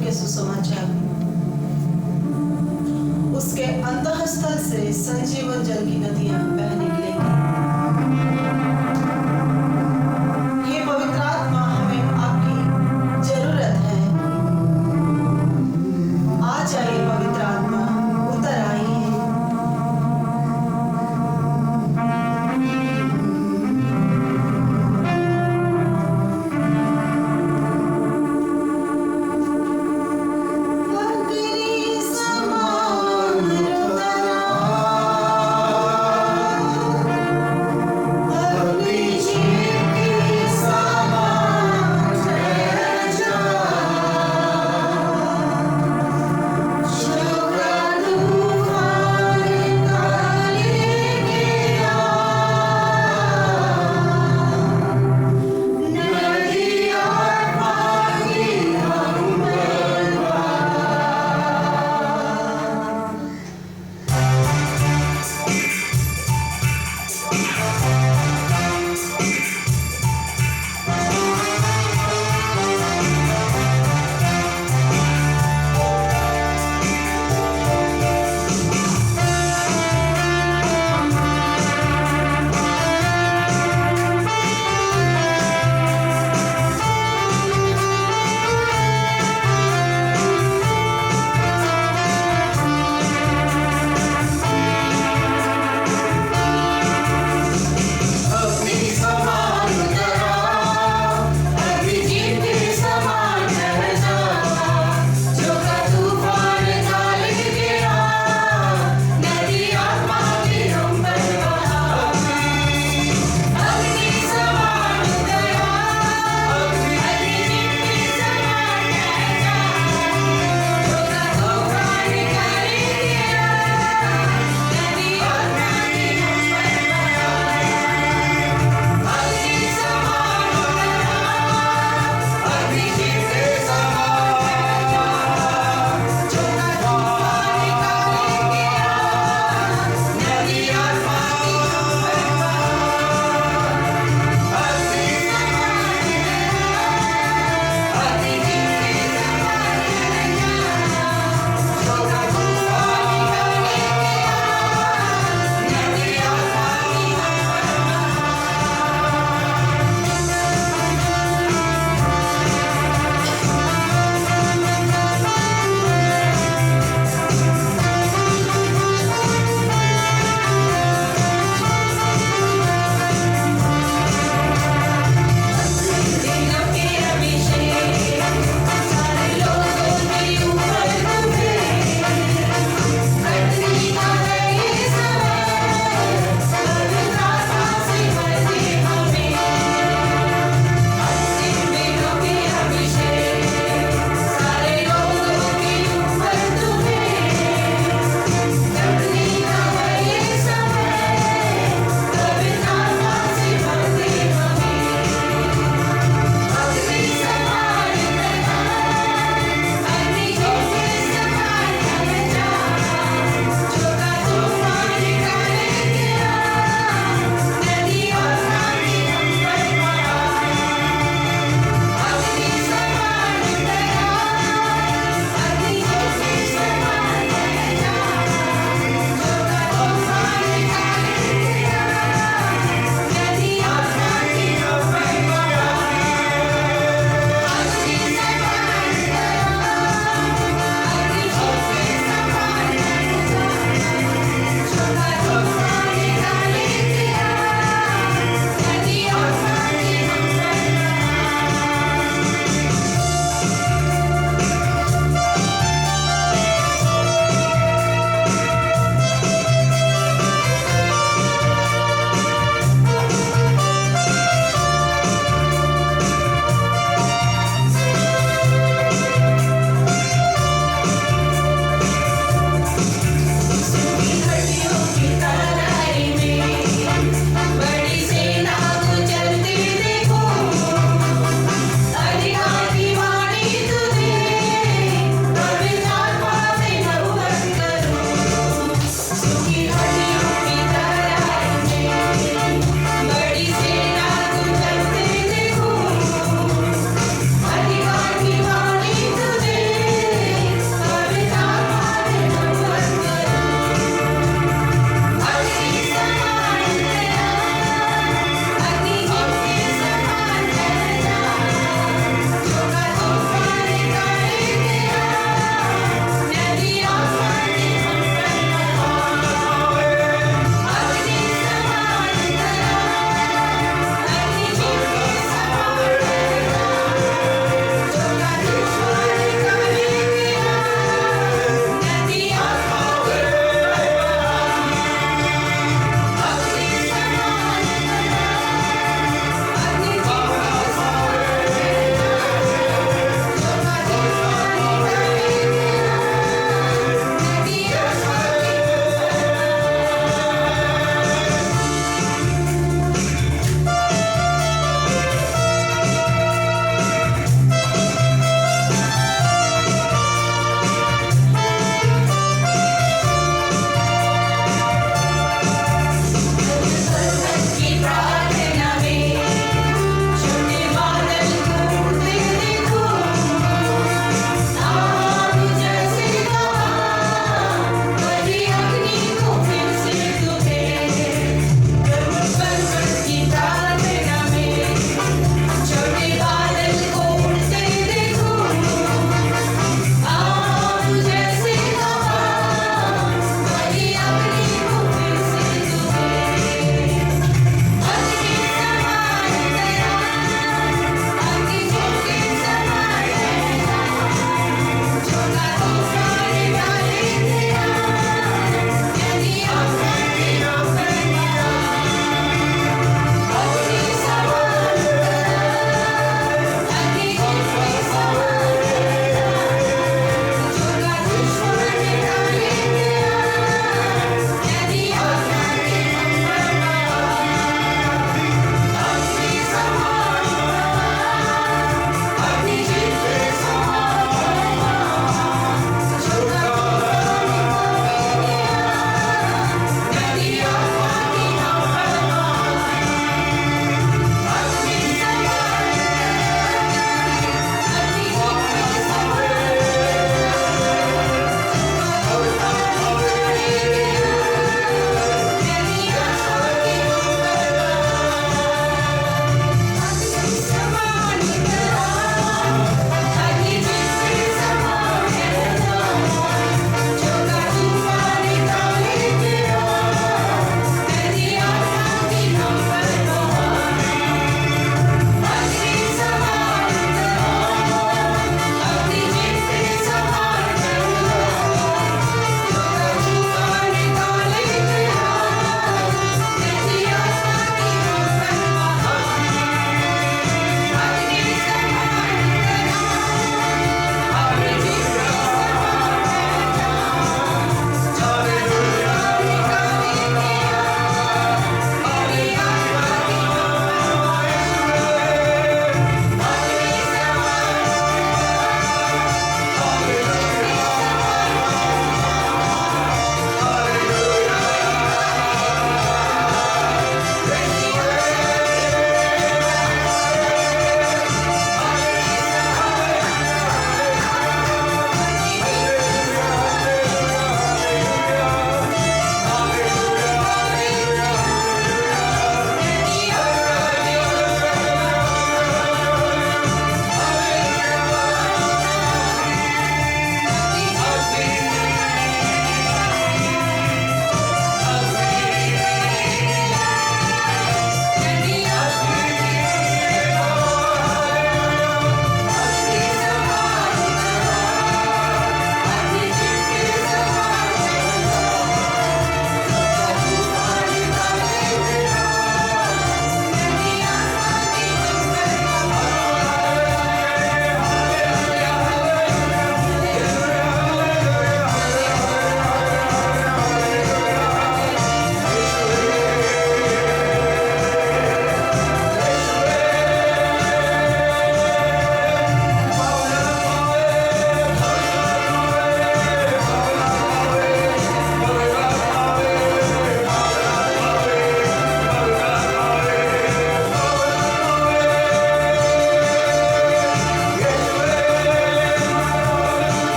के सुसमाचार उसके अंतःस्थल से संजीवन जल की नदियां बह निकलेंगी। ये पवित्र आत्मा हमें आपकी जरूरत है। आ जाइए पवित्र आत्मा, उतर आइए।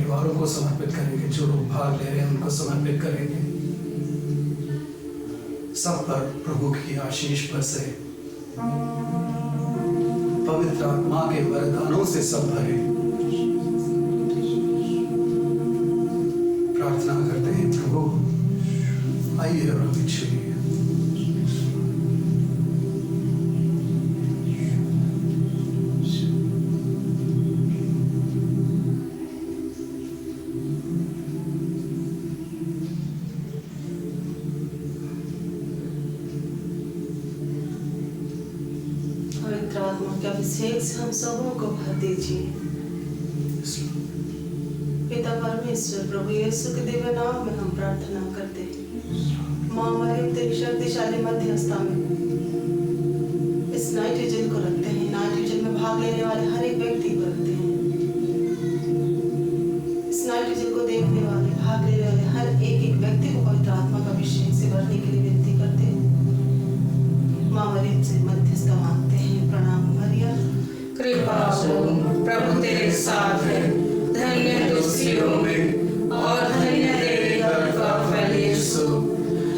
परिवारों को समर्पित करेंगे, जो लोग भाग ले रहे हैं उनको समर्पित करेंगे। सब पर प्रभु की आशीष बरसे, पवित्र आत्मा के वरदानों से सब भरे। प्रार्थना करते हैं, प्रभु आइए और हमें छुइए। पवित्र आत्मा के अभिषेक से हम सबों को भर दीजिए। पिता परमेश्वर प्रभु यीशु के दिव्य नाम में हम प्रार्थना करते हैं। माँ मरियम तेरी शक्तिशाली मध्यस्थता में इस नाइट विजन को रखते हैं। नाइट विजन में भाग लेने वाले हर एक व्यक्ति को रखते हैं। इस नाइट विजन को देखने वाले, भाग लेने वाले हर एक व्यक्ति को पवित्र आत्मा का अभिषेक से भरने के लिए विनती करते हैं। माँ मरियम से मध्यस्थता मांगते हैं। प्रणाम मरियम, कृपा हो, प्रभु तेरे साथ है, धन्य तू स्त्रियों में और धन्य तेरे गर्भ का फल यीशु।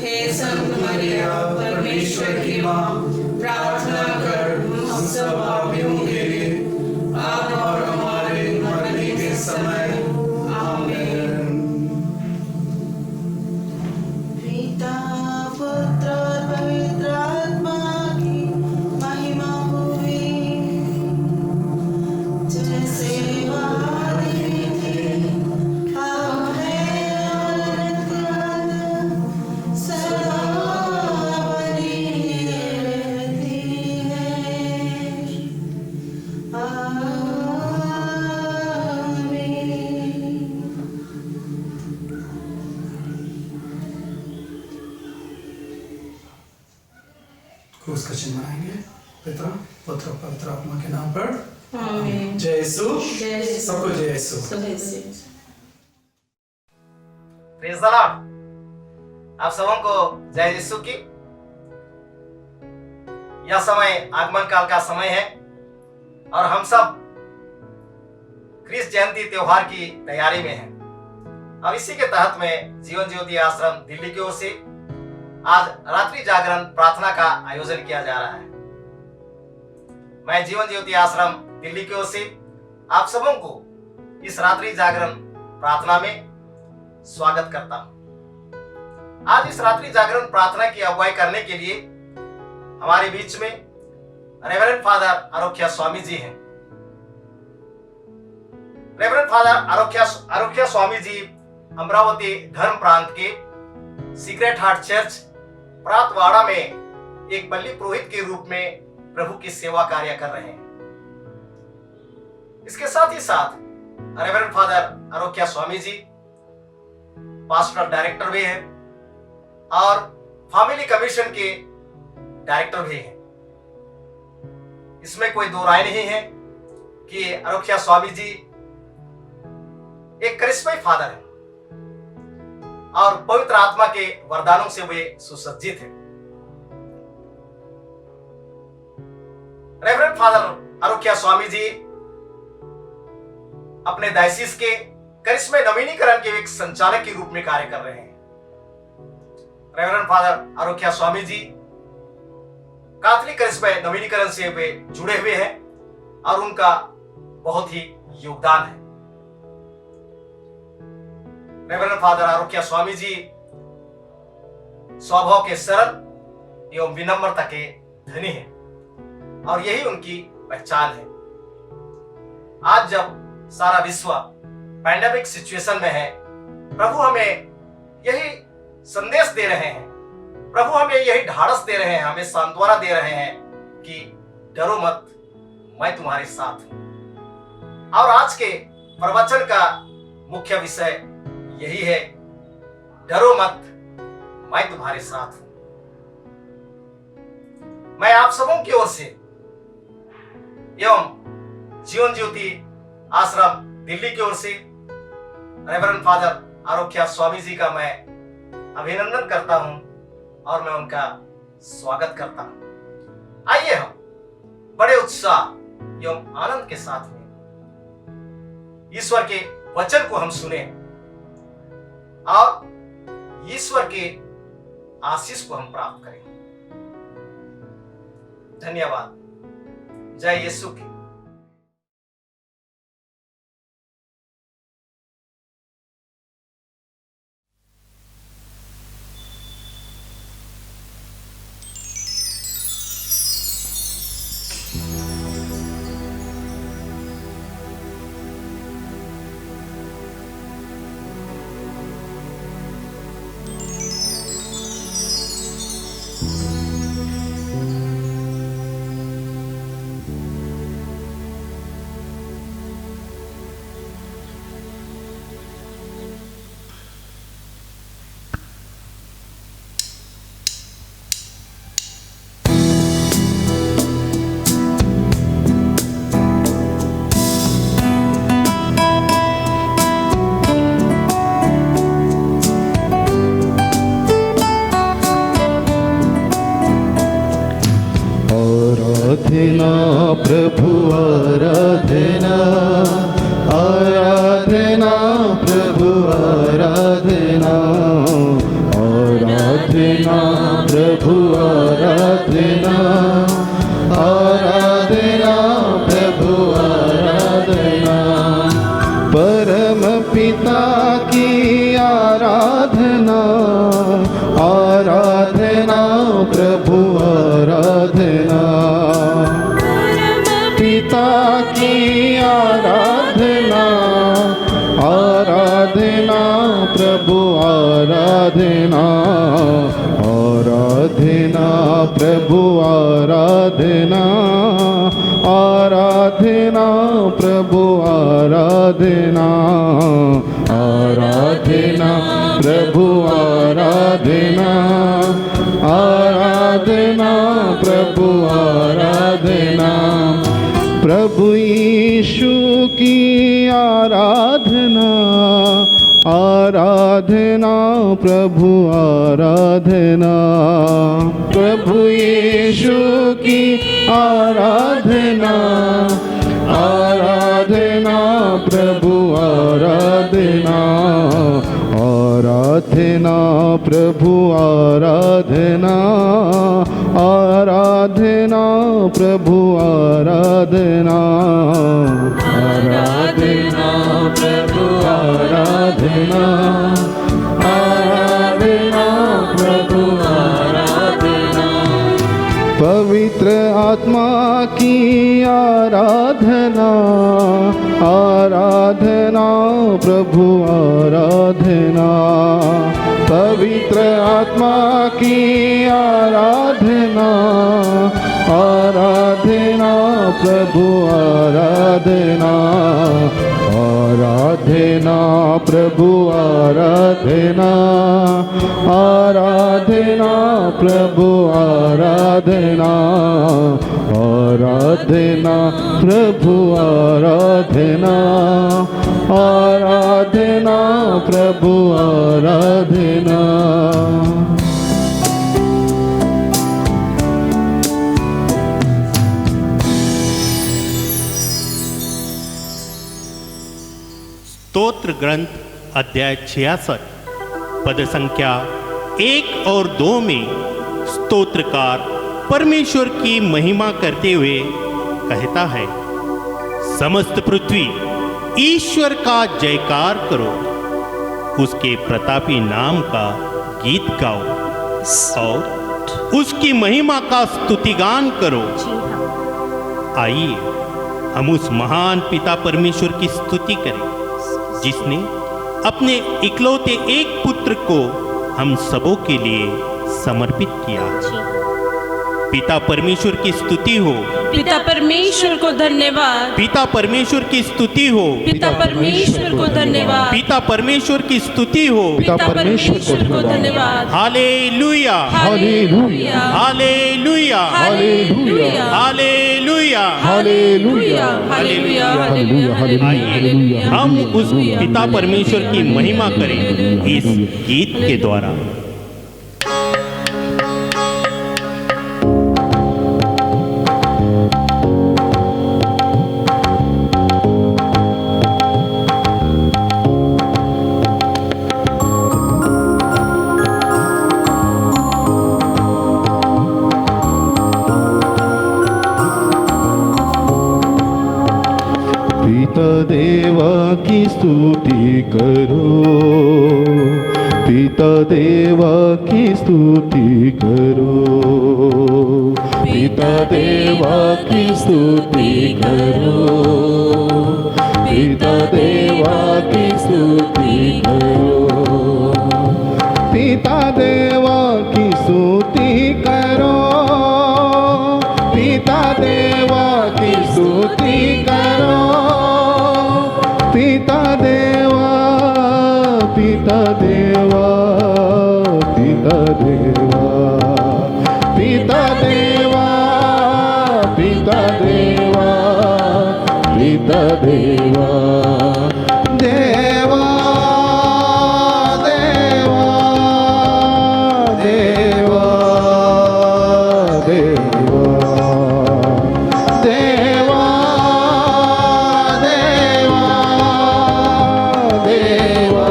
हे संत मरिया, परमेश्वर की माँ, प्रार्थना कर हम सब पापियों के लिए, अब और हमारे मरने के समय। आमीन। पिता पुत्र और पवित्र आत्मा की महिमा हुई, जैसे आदि थी, अब है और अनंत सदा बनी रहती है। आमीन। क्रूस का चिन्ह बनाएंगे। पिता पुत्र पवित्र आत्मा के नाम पर आमीन। जय यीशु। जय यीशु। सबको जय यीशु। Praise the Lord. आप सबों को जय यीशु की। यह समय आगमन काल का समय है और हम सब क्रिस जयंती त्योहार की तैयारी में हैं। अब इसी के तहत में जीवन ज्योति आश्रम दिल्ली की ओर से आज रात्रि जागरण प्रार्थना का आयोजन किया जा रहा है। मैं जीवन ज्योति आश्रम दिल्ली की ओर से आप सबों को इस रात्रि जागरण प्रार्थना में स्वागत करता हूं। आज इस रात्रि जागरण प्रार्थना की अगुवाई करने के लिए हमारे बीच में रेवरेंड फादर आरोख्या स्वामी जी हैं। रेवरेंड फादर आरोख्या स्वामी जी अमरावती धर्म प्रांत के सीक्रेट हार्ट चर्च प्रातवाड़ा में एक बल्ली पुरोहित के रूप में प्रभु की सेवा कार्य कर रहे हैं। इसके साथ ही साथ reverend father आरोख्या Swami ji pastoral director भी हैं और फैमिली कमीशन के डायरेक्टर भी हैं। इसमें कोई दो राय नहीं है कि आरोख्या स्वामी जी एक करिश्माई फादर है और पवित्र आत्मा के वरदानों से वे सुसज्जित हैं। रेवरेंड फादर आरोख्या स्वामी जी अपने डायसिस के करिश्मा नवीनीकरण के एक संचालक के रूप में कार्य कर रहे हैं। Reverend father आरोख्या Swami ji Catholic करिश्मा नवीनीकरण से वे जुड़े हुए हैं और उनका बहुत ही योगदान है। रेवरेंड फादर आरोख्या स्वामी जी स्वभाव के सरल एवं विनम्रता के धनी हैं और यही उनकी पहचान है। आज जब सारा विश्व पैंडेमिक सिचुएशन में है, प्रभु हमें यही संदेश दे रहे हैं, प्रभु हमें यही ढाढ़स दे रहे हैं, हमें सांत्वना दे रहे हैं कि डरो मत, मैं तुम्हारे साथ हूं। और आज के प्रवचन का मुख्य विषय यही है, डरो मत, मैं तुम्हारे साथ हूं। मैं आप सबों की ओर से एवं जीवन ज्योति आश्रम दिल्ली की ओर से रेवरेंड फादर आरोख्या स्वामी जी का मैं अभिनंदन करता हूं और मैं उनका स्वागत करता हूं। आइए हम बड़े उत्साह एवं आनंद के साथ में ईश्वर के वचन को हम सुने और ईश्वर के आशीष को हम प्राप्त करें। धन्यवाद। जय यीशु की। आराधना प्रभु आराधना, आराधना प्रभु आराधना, आराधना प्रभु आराधना, आराधना प्रभु आराधना। परम पिता की आराधना, आराधना प्रभु आराधना। पिता की आराधना, आराधना प्रभु आराधना, आराधना प्रभु आराधना, आराधना प्रभु आराधना, आराधना प्रभु आराधना, आराधना प्रभु आराधना। प्रभु यीशु की आराधना, आराधना प्रभु आराधना। प्रभु यीशु की आराधना, आराधना प्रभु आराधना, आराधना प्रभु आराधना, आराधना प्रभु आराधना, आराधना प्रभु आराधना, आराधना प्रभु आराधना। पवित्र आत्मा की आराधना, आराधना प्रभु आराधना। पवित्र आत्मा की आराधना, आराधना प्रभु आराधना, आराधना प्रभु आराधना, आराधना प्रभु आराधना, आराधना प्रभु आराधना, आराधना प्रभु आराधना। स्तोत्र ग्रंथ अध्याय 66 पद संख्या 1 और 2 में स्तोत्रकार परमेश्वर की महिमा करते हुए कहता है, समस्त पृथ्वी ईश्वर का जयकार करो, उसके प्रतापी नाम का गीत गाओ और उसकी महिमा का स्तुतिगान करो। आइए हम उस महान पिता परमेश्वर की स्तुति करें, जिसने अपने इकलौते एक पुत्र को हम सबों के लिए समर्पित किया। पिता परमेश्वर की स्तुति हो। पिता परमेश्वर को धन्यवाद। पिता परमेश्वर की स्तुति हो। पिता परमेश्वर को धन्यवाद। पिता परमेश्वर की स्तुति हो। पिता परमेश्वर को धन्यवाद। Hallelujah, hallelujah, hallelujah, hallelujah, hallelujah, hallelujah, hallelujah, hallelujah. आइए हम उस पिता परमेश्वर की महिमा करें इस गीत के द्वारा। स्तुति करो, पिता देवा की स्तुति करो, पिता देवा की स्तुति करो, पिता देवा की स्तुति करो, पिता देवा की स्तुति करो, पिता देवा की स्तुति करो, पिता देवा, पिता देवा, पिता देवा, पिता देवा, पिता देवा, पिता देवा, देवा, देवा, देवा, देवा, देवा, देवा, देवा,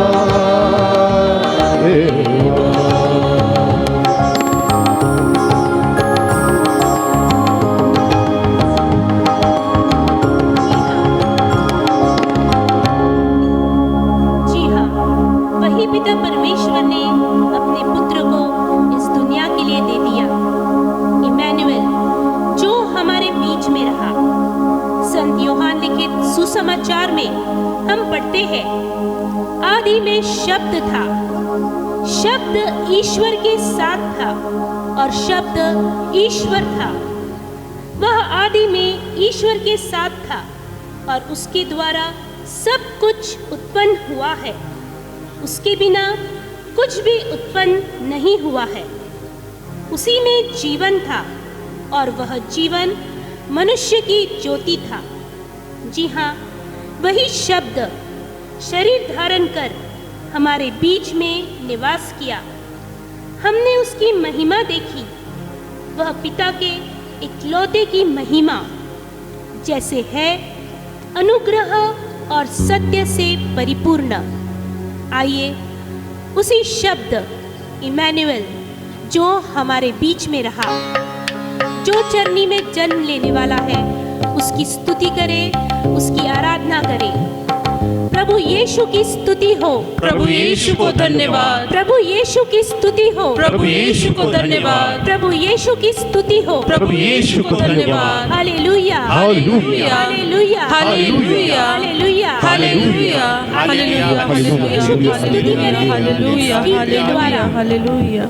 देवा। जी हाँ, वही पिता परमेश्वर ने अपने पुत्र को इस दुनिया के लिए दे दिया, इमैनुएल, जो हमारे बीच में रहा। संत यूहन्ना लिखित सुसमाचार में हम पढ़ते हैं, आदि में शब्द था, शब्द ईश्वर के साथ था और शब्द ईश्वर था। वह आदि में ईश्वर के साथ था और उसके द्वारा सब कुछ उत्पन्न हुआ है, उसके बिना कुछ भी उत्पन्न नहीं हुआ है। उसी में जीवन था और वह जीवन मनुष्य की ज्योति था। जी हाँ, वही शब्द शरीर धारण कर हमारे बीच में निवास किया। हमने उसकी महिमा देखी, वह पिता के इकलौते की महिमा, जैसे है अनुग्रह और सत्य से परिपूर्ण। आइए उसी शब्द इमैनुएल, जो हमारे बीच में रहा, जो चरनी में जन्म लेने वाला है, उसकी स्तुति करें, उसकी आराधना करें। प्रभु यीशु की स्तुति हो, प्रभु यीशु को धन्यवाद, प्रभु यीशु की स्तुति हो, प्रभु यीशु को धन्यवाद, प्रभु यीशु की स्तुति हो, प्रभु यीशु को धन्यवाद। Hallelujah, hallelujah, hallelujah, hallelujah, hallelujah, hallelujah, hallelujah, यीशु की स्तुति करें, हालेलुया, गीत के द्वारा। हालेलुया।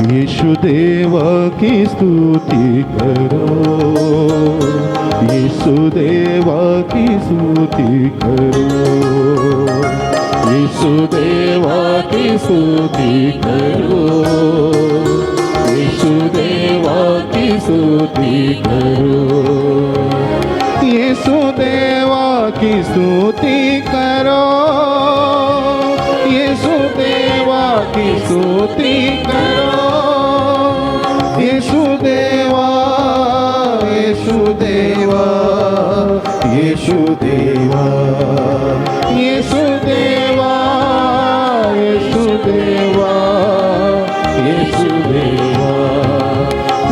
यीशु देवा की स्तुति करो, यीशु देवा की स्तुति करो, यीशु देवा की स्तुति करो, यीशु देवा की स्तुति करो, यीशु देवा की स्तुति करो, यीशु देवा की स्तुति करो, यीशु देवा, यीशु देवा, यीशु देवा, यीशु देवा, यीशु देवा, यीशु देवा,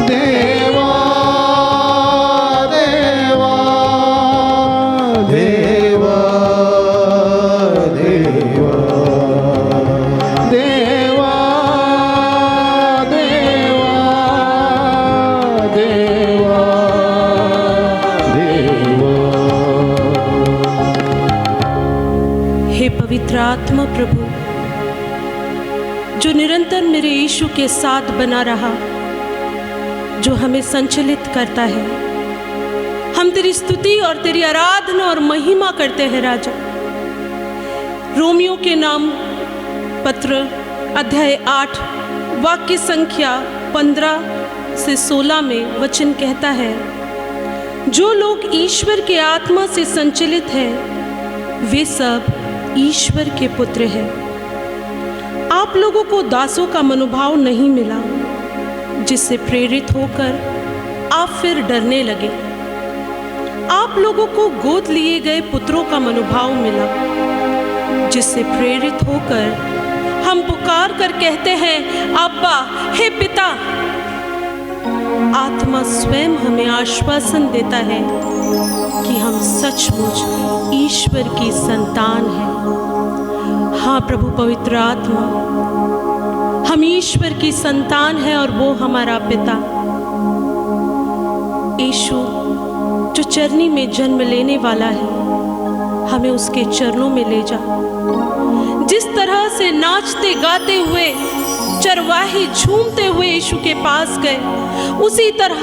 देवा, देवा, देवा, देवा, देवा, देवा, देवा, देवा। हे पवित्र आत्मा प्रभु, जो निरंतर मेरे यीशु के साथ बना रहा, जो हमें संचलित करता है, हम तेरी स्तुति और तेरी आराधना और महिमा करते हैं राजा। रोमियो के नाम पत्र अध्याय 8 वाक्य संख्या 15 से 16 में वचन कहता है, जो लोग ईश्वर के आत्मा से संचलित हैं, वे सब ईश्वर के पुत्र हैं। आप लोगों को दासों का मनोभाव नहीं मिला, जिससे प्रेरित होकर आप फिर डरने लगे। आप लोगों को गोद लिए गए पुत्रों का मनोभाव मिला, जिससे प्रेरित होकर हम पुकार कर कहते हैं अब्बा, हे पिता, आत्मा स्वयं हमें आश्वासन देता है कि हम सचमुच ईश्वर की संतान हैं। हाँ प्रभु पवित्र आत्मा, हम ईश्वर की संतान हैं और वो हमारा पिता। यीशु जो चरनी में जन्म लेने वाला है, हमें उसके चरणों में ले जा। जिस तरह से नाचते गाते हुए चरवाहे झूमते हुए यीशु के पास गए, उसी तरह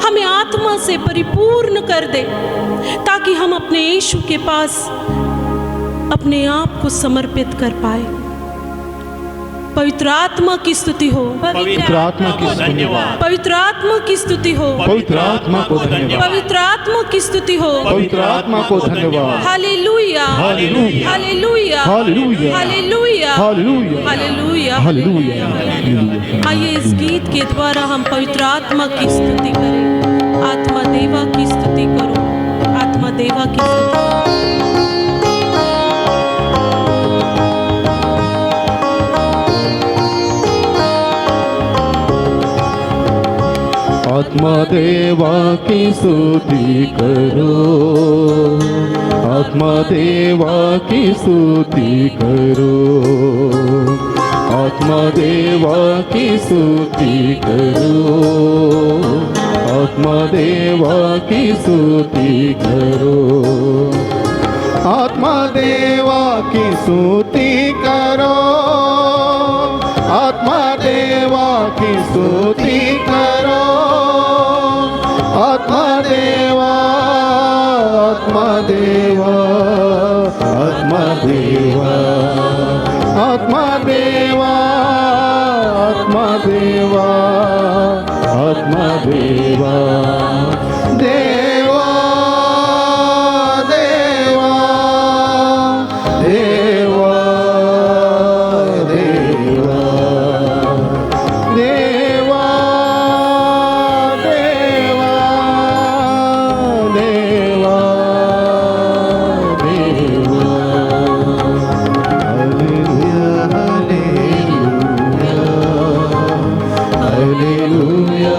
हमें आत्मा से परिपूर्ण कर दे, ताकि हम अपने यीशु के पास अपने आप को समर्पित कर पाए। पवित्र आत्मा की स्तुति हो, पवित्र आत्मा की धन्यवाद, पवित्र आत्मा की स्तुति हो, पवित्र आत्मा को धन्यवाद, पवित्र आत्मा की स्तुति हो, पवित्र आत्मा को धन्यवाद। Hallelujah, hallelujah, hallelujah, hallelujah, hallelujah, hallelujah, hallelujah, hallelujah. आइए इस गीत के द्वारा हम पवित्र आत्मा की स्तुति करें। आत्मा देवा की स्तुति करो, आत्मा देवा की स्तुति। आत्मा देवा की स्तुति करो, आत्मा देवा की स्तुति करो, आत्मा देवा की स्तुति करो, आत्मा देवा की स्तुति करो, आत्मा देवा की स्तुति करो, आत्मा देवा की स्तुति करो, आत्मा देवा, आत्मा देवा, आत्मा देवा, आत्मा देवा, आत्मा देवा, आत्मा देवा, देवा, देवा, देवा, देवा, देवा, देवा, देवा, hallelujah,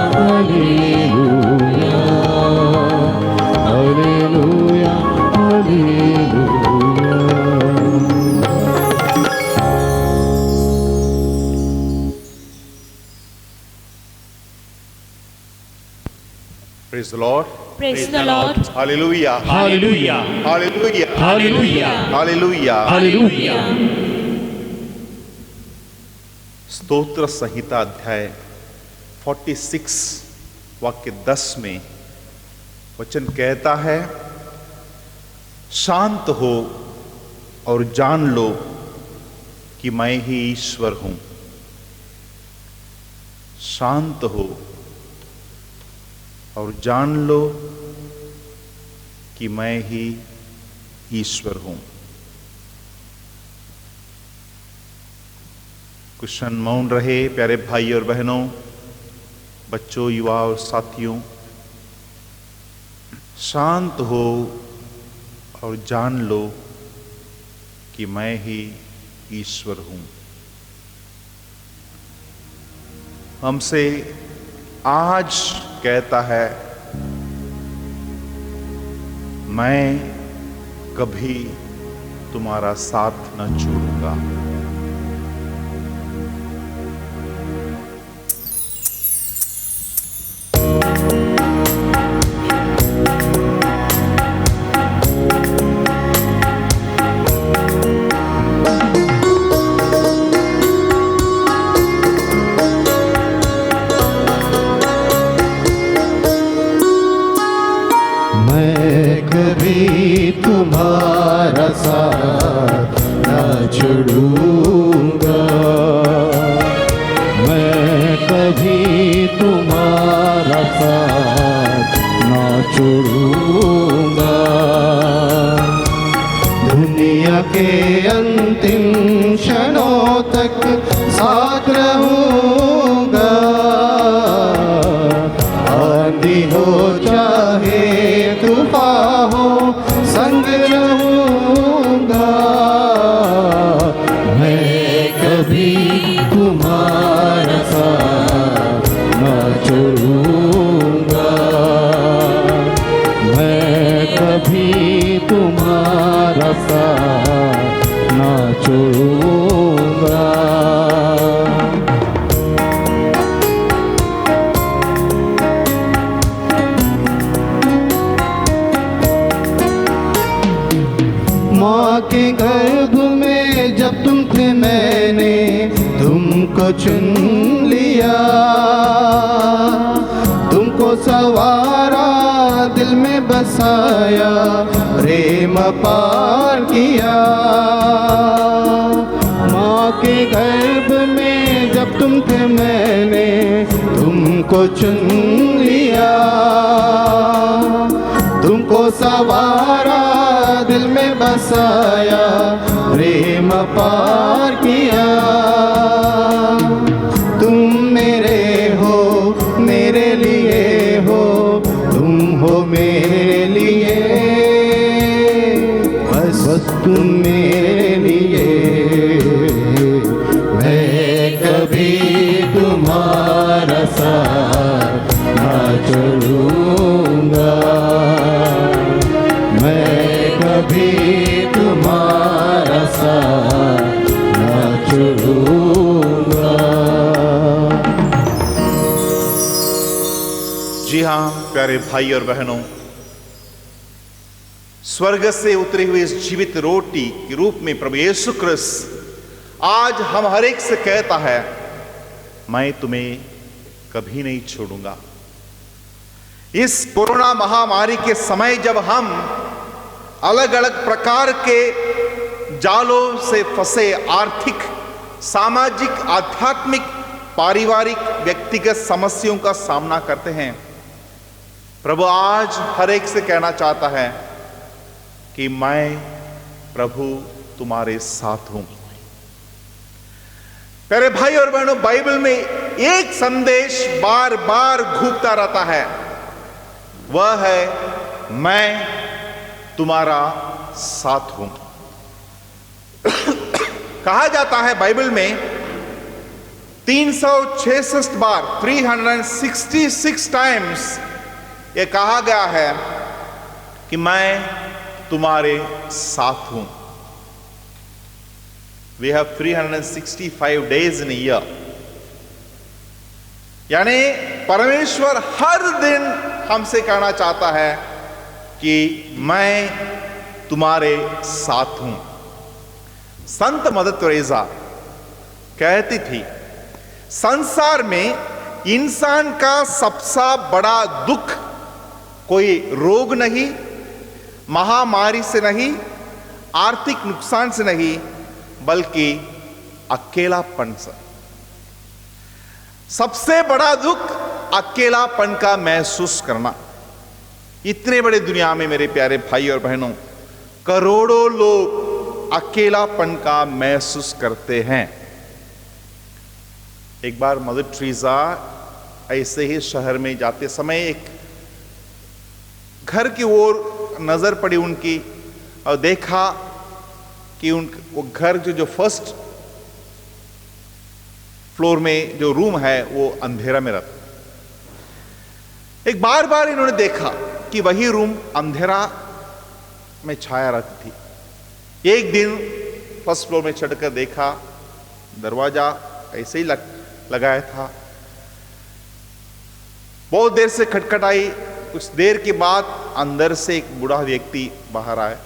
hallelujah, hallelujah, hallelujah, hallelujah, hallelujah. Praise the Lord. Praise the Lord. Hallelujah. Hallelujah. Hallelujah. Hallelujah. Hallelujah. Hallelujah. स्तोत्र संहिता अध्याय 46 वाक्य 10 में वचन कहता है, शांत हो और जान लो कि मैं ही ईश्वर हूं। शांत हो और जान लो कि मैं ही ईश्वर हूं। कुछ क्षण मौन रहे प्यारे भाई और बहनों, बच्चों, युवा और साथियों। शांत हो और जान लो कि मैं ही ईश्वर हूं। हमसे आज कहता है, मैं कभी तुम्हारा साथ न छोड़ूंगा। कभी तुम्हारा साथ न छोड़ूंगा, मैं कभी तुम्हारा साथ न छोड़ूंगा। दुनिया के अंतिम क्षणों तक साथ रहूंगा। आंधी हो चाहे तूफान हो, माँ के गर्भ में जब तुम थे मैंने तुमको चुन लिया, तुमको सवारा दिल में बसाया, प्रेम पार किया। माँ के गर्भ में जब तुम थे मैंने तुमको चुन लिया, तुमको सवारा दिल में बसाया, प्रेम पार किया। तुम मेरे हो, मेरे लिए हो, तुम हो मेरे लिए, बस तुम मेरे लिए। मैं कभी तुम्हारा साथ ना छोड़ूंगा, मैं कभी तुम्हारा साथ ना छोड़ूंगा। जी हाँ प्यारे भाई और बहनों, स्वर्ग से उतरी हुई इस जीवित रोटी के रूप में प्रभु यीशु क्रिस्त आज हम हर एक से कहता है, मैं तुम्हें कभी नहीं छोड़ूंगा। इस कोरोना महामारी के समय जब हम अलग अलग प्रकार के जालों से फंसे आर्थिक, सामाजिक, आध्यात्मिक, पारिवारिक, व्यक्तिगत समस्याओं का सामना करते हैं, प्रभु आज हर एक से कहना चाहता है कि मैं प्रभु तुम्हारे साथ हूं। प्यारे भाई और बहनों, बाइबल में एक संदेश बार बार घूमता रहता है, वह है मैं तुम्हारा साथ हूं। कहा जाता है बाइबल में 366 बार, 366 टाइम्स यह कहा गया है कि मैं तुम्हारे साथ हूं। We have 365 days in a year. यानी परमेश्वर हर दिन हमसे कहना चाहता है कि मैं तुम्हारे साथ हूं। संत मदर तेरेसा कहती थी, संसार में इंसान का सबसे बड़ा दुख कोई रोग नहीं, महामारी से नहीं, आर्थिक नुकसान से नहीं, बल्कि अकेलापन से। सबसे बड़ा दुख अकेलापन का महसूस करना। इतने बड़े दुनिया में मेरे प्यारे भाई और बहनों, करोड़ों लोग अकेलापन का महसूस करते हैं। एक बार मदर टेरेसा ऐसे ही शहर में जाते समय एक घर की ओर नजर पड़ी उनकी, और देखा कि वो घर जो फर्स्ट फ्लोर में जो रूम है वो अंधेरा में रहता। एक बार बार इन्होंने देखा कि वही रूम अंधेरा में छाया रहती थी। एक दिन फर्स्ट फ्लोर में चढ़कर देखा, दरवाजा ऐसे ही लगाया था। बहुत देर से खटखटाई, कुछ देर के बाद अंदर से एक बूढ़ा व्यक्ति बाहर आया।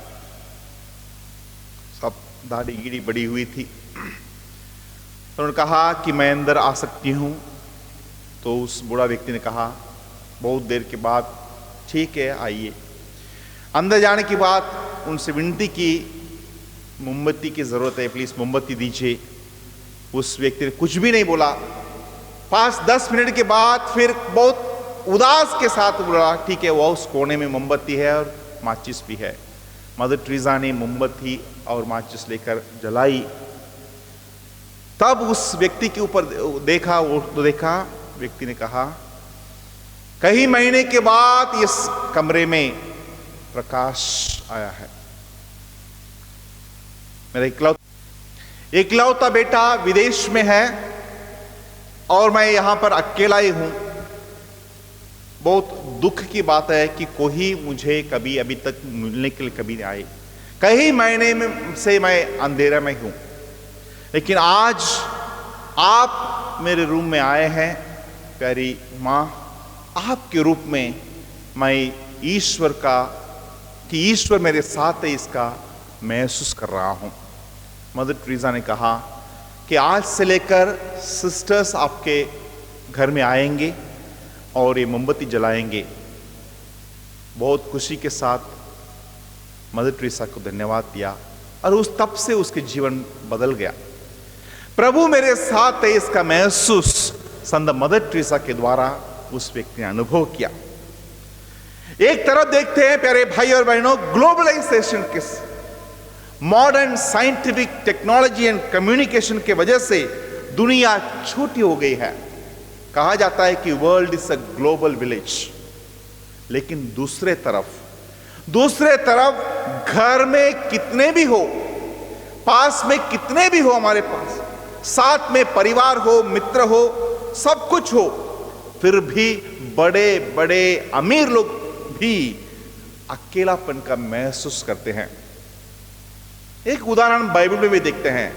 सब दाढ़ी गीढ़ी बड़ी हुई थी। तो उन्होंने कहा कि मैं अंदर आ सकती हूं। तो उस बूढ़ा व्यक्ति ने कहा बहुत देर के बाद, ठीक है आइए। अंदर जाने के बाद उनसे विनती की, मोमबत्ती की जरूरत है, प्लीज मोमबत्ती दीजिए। उस व्यक्ति ने कुछ भी नहीं बोला। 5-10 मिनट के बाद फिर बहुत उदास के साथ बोला, ठीक है, वो उस कोने में मोमबत्ती है और माचिस भी है। मदर टेरेसा ने मोमबत्ती और माचिस लेकर जलाई। तब उस व्यक्ति के ऊपर देखा, वो तो देखा, व्यक्ति ने कहा, कई महीने के बाद इस कमरे में प्रकाश आया है। मेरा इकलौता बेटा विदेश में है और मैं यहां पर अकेला ही हूं। बहुत दुख की बात है कि कोई मुझे कभी अभी तक मिलने के लिए कभी नहीं आए। कई महीने में से मैं अंधेरा में हूं, लेकिन आज आप मेरे रूम में आए हैं। प्यारी माँ, आपके रूप में मैं ईश्वर का, कि ईश्वर मेरे साथ है, इसका महसूस कर रहा हूं। मदर टेरेसा ने कहा कि आज से लेकर सिस्टर्स आपके घर में आएंगे और ये मोमबत्ती जलाएंगे। बहुत खुशी के साथ मदर टेरेसा को धन्यवाद दिया और उस तब से उसके जीवन बदल गया। प्रभु मेरे साथ है, इसका महसूस संत मदर टेरेसा के द्वारा उस व्यक्ति ने अनुभव किया। एक तरफ देखते हैं प्यारे भाई और बहनों, ग्लोबलाइजेशन के modern scientific technology and communication के वजह से दुनिया छोटी हो गई है। कहा जाता है कि world is a global village. लेकिन दूसरे तरफ घर में कितने भी हो, पास में कितने भी हो, हमारे पास साथ में परिवार हो, मित्र हो, सब कुछ हो, फिर भी बड़े बड़े अमीर लोग भी अकेलापन का महसूस करते हैं। एक उदाहरण बाइबल में भी देखते हैं।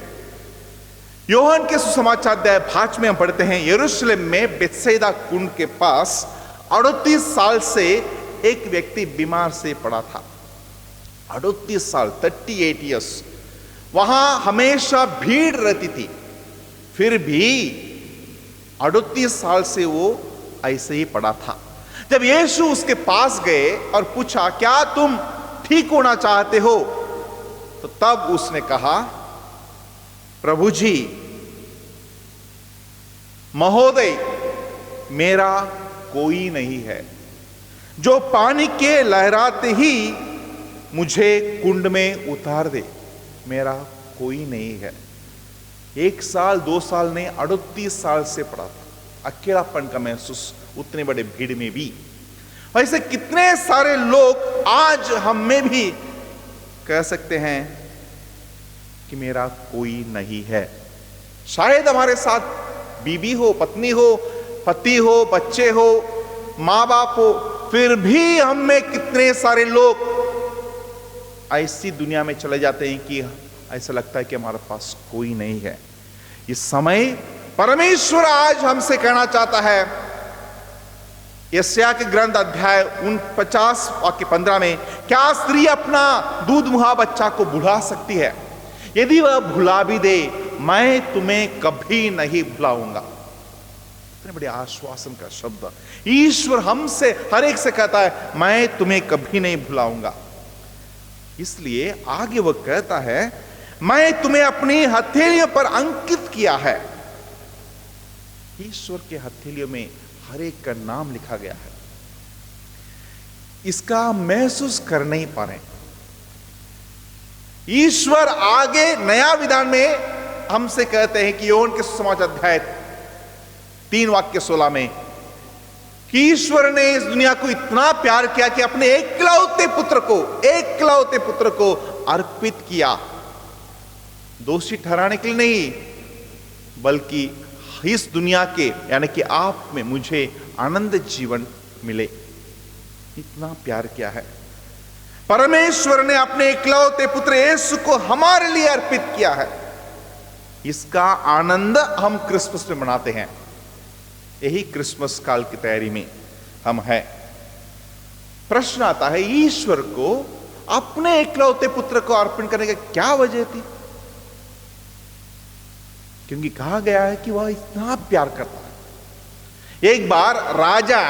यूहन्ना के सुसमाचार अध्याय 5 में हम पढ़ते हैं, यरूशलेम में बेथसैदा कुंड के पास 38 साल से एक व्यक्ति बीमार से पड़ा था। 38 साल, 38 इयर्स। वहां हमेशा भीड़ रहती थी, फिर भी 38 साल से वो ऐसे ही पड़ा था। जब यीशु उसके पास गए और पूछा, क्या तुम ठीक होना चाहते हो? तो तब उसने कहा, प्रभु जी, महोदय, मेरा कोई नहीं है जो पानी के लहराते ही मुझे कुंड में उतार दे। मेरा कोई नहीं है। 1 साल 2 साल नहीं, 38 साल से पड़ा था। अकेलापन का महसूस उतने बड़े भीड़ में भी। ऐसे कितने सारे लोग आज हम में भी कह सकते हैं कि मेरा कोई नहीं है। शायद हमारे साथ बीबी हो, पत्नी हो, पति हो, बच्चे हो, मां बाप हो, फिर भी हम में कितने सारे लोग ऐसी दुनिया में चले जाते हैं कि ऐसा लगता है कि हमारे पास कोई नहीं है। इस समय परमेश्वर आज हमसे कहना चाहता है, यशायाह के ग्रंथ अध्याय 49 वाक्य 15 में, क्या स्त्री अपना दूध मुहा बच्चा को भुला सकती है? यदि वह भुला भी दे, मैं तुम्हें कभी नहीं भुलाऊंगा। इतने बड़े आश्वासन का शब्द ईश्वर हमसे हर एक से कहता है, मैं तुम्हें कभी नहीं भुलाऊंगा। इसलिए आगे वह कहता है, मैं तुम्हें अपनी हथेलियों पर अंकित किया है। ईश्वर के हथेलियों में हर एक का नाम लिखा गया है। इसका महसूस कर नहीं पा रहे। ईश्वर आगे नया विधान में हमसे कहते हैं कि यूहन्ना के सुसमाचार अध्याय 3 वाक्य 16 में, कि ईश्वर ने इस दुनिया को इतना प्यार किया कि अपने एकलौते पुत्र को अर्पित किया। दोषी ठहराने के लिए नहीं, बल्कि इस दुनिया के यानी कि आप में मुझे आनंद जीवन मिले, इतना प्यार किया है। परमेश्वर ने अपने इकलौते पुत्र यीशु को हमारे लिए अर्पित किया है। इसका आनंद हम क्रिसमस में मनाते हैं। यही क्रिसमस काल की तैयारी में हम हैं। प्रश्न आता है, ईश्वर को अपने इकलौते पुत्र को अर्पण करने की क्या वजह थी? क्योंकि कहा गया है कि वह इतना प्यार करता है। एक बार राजा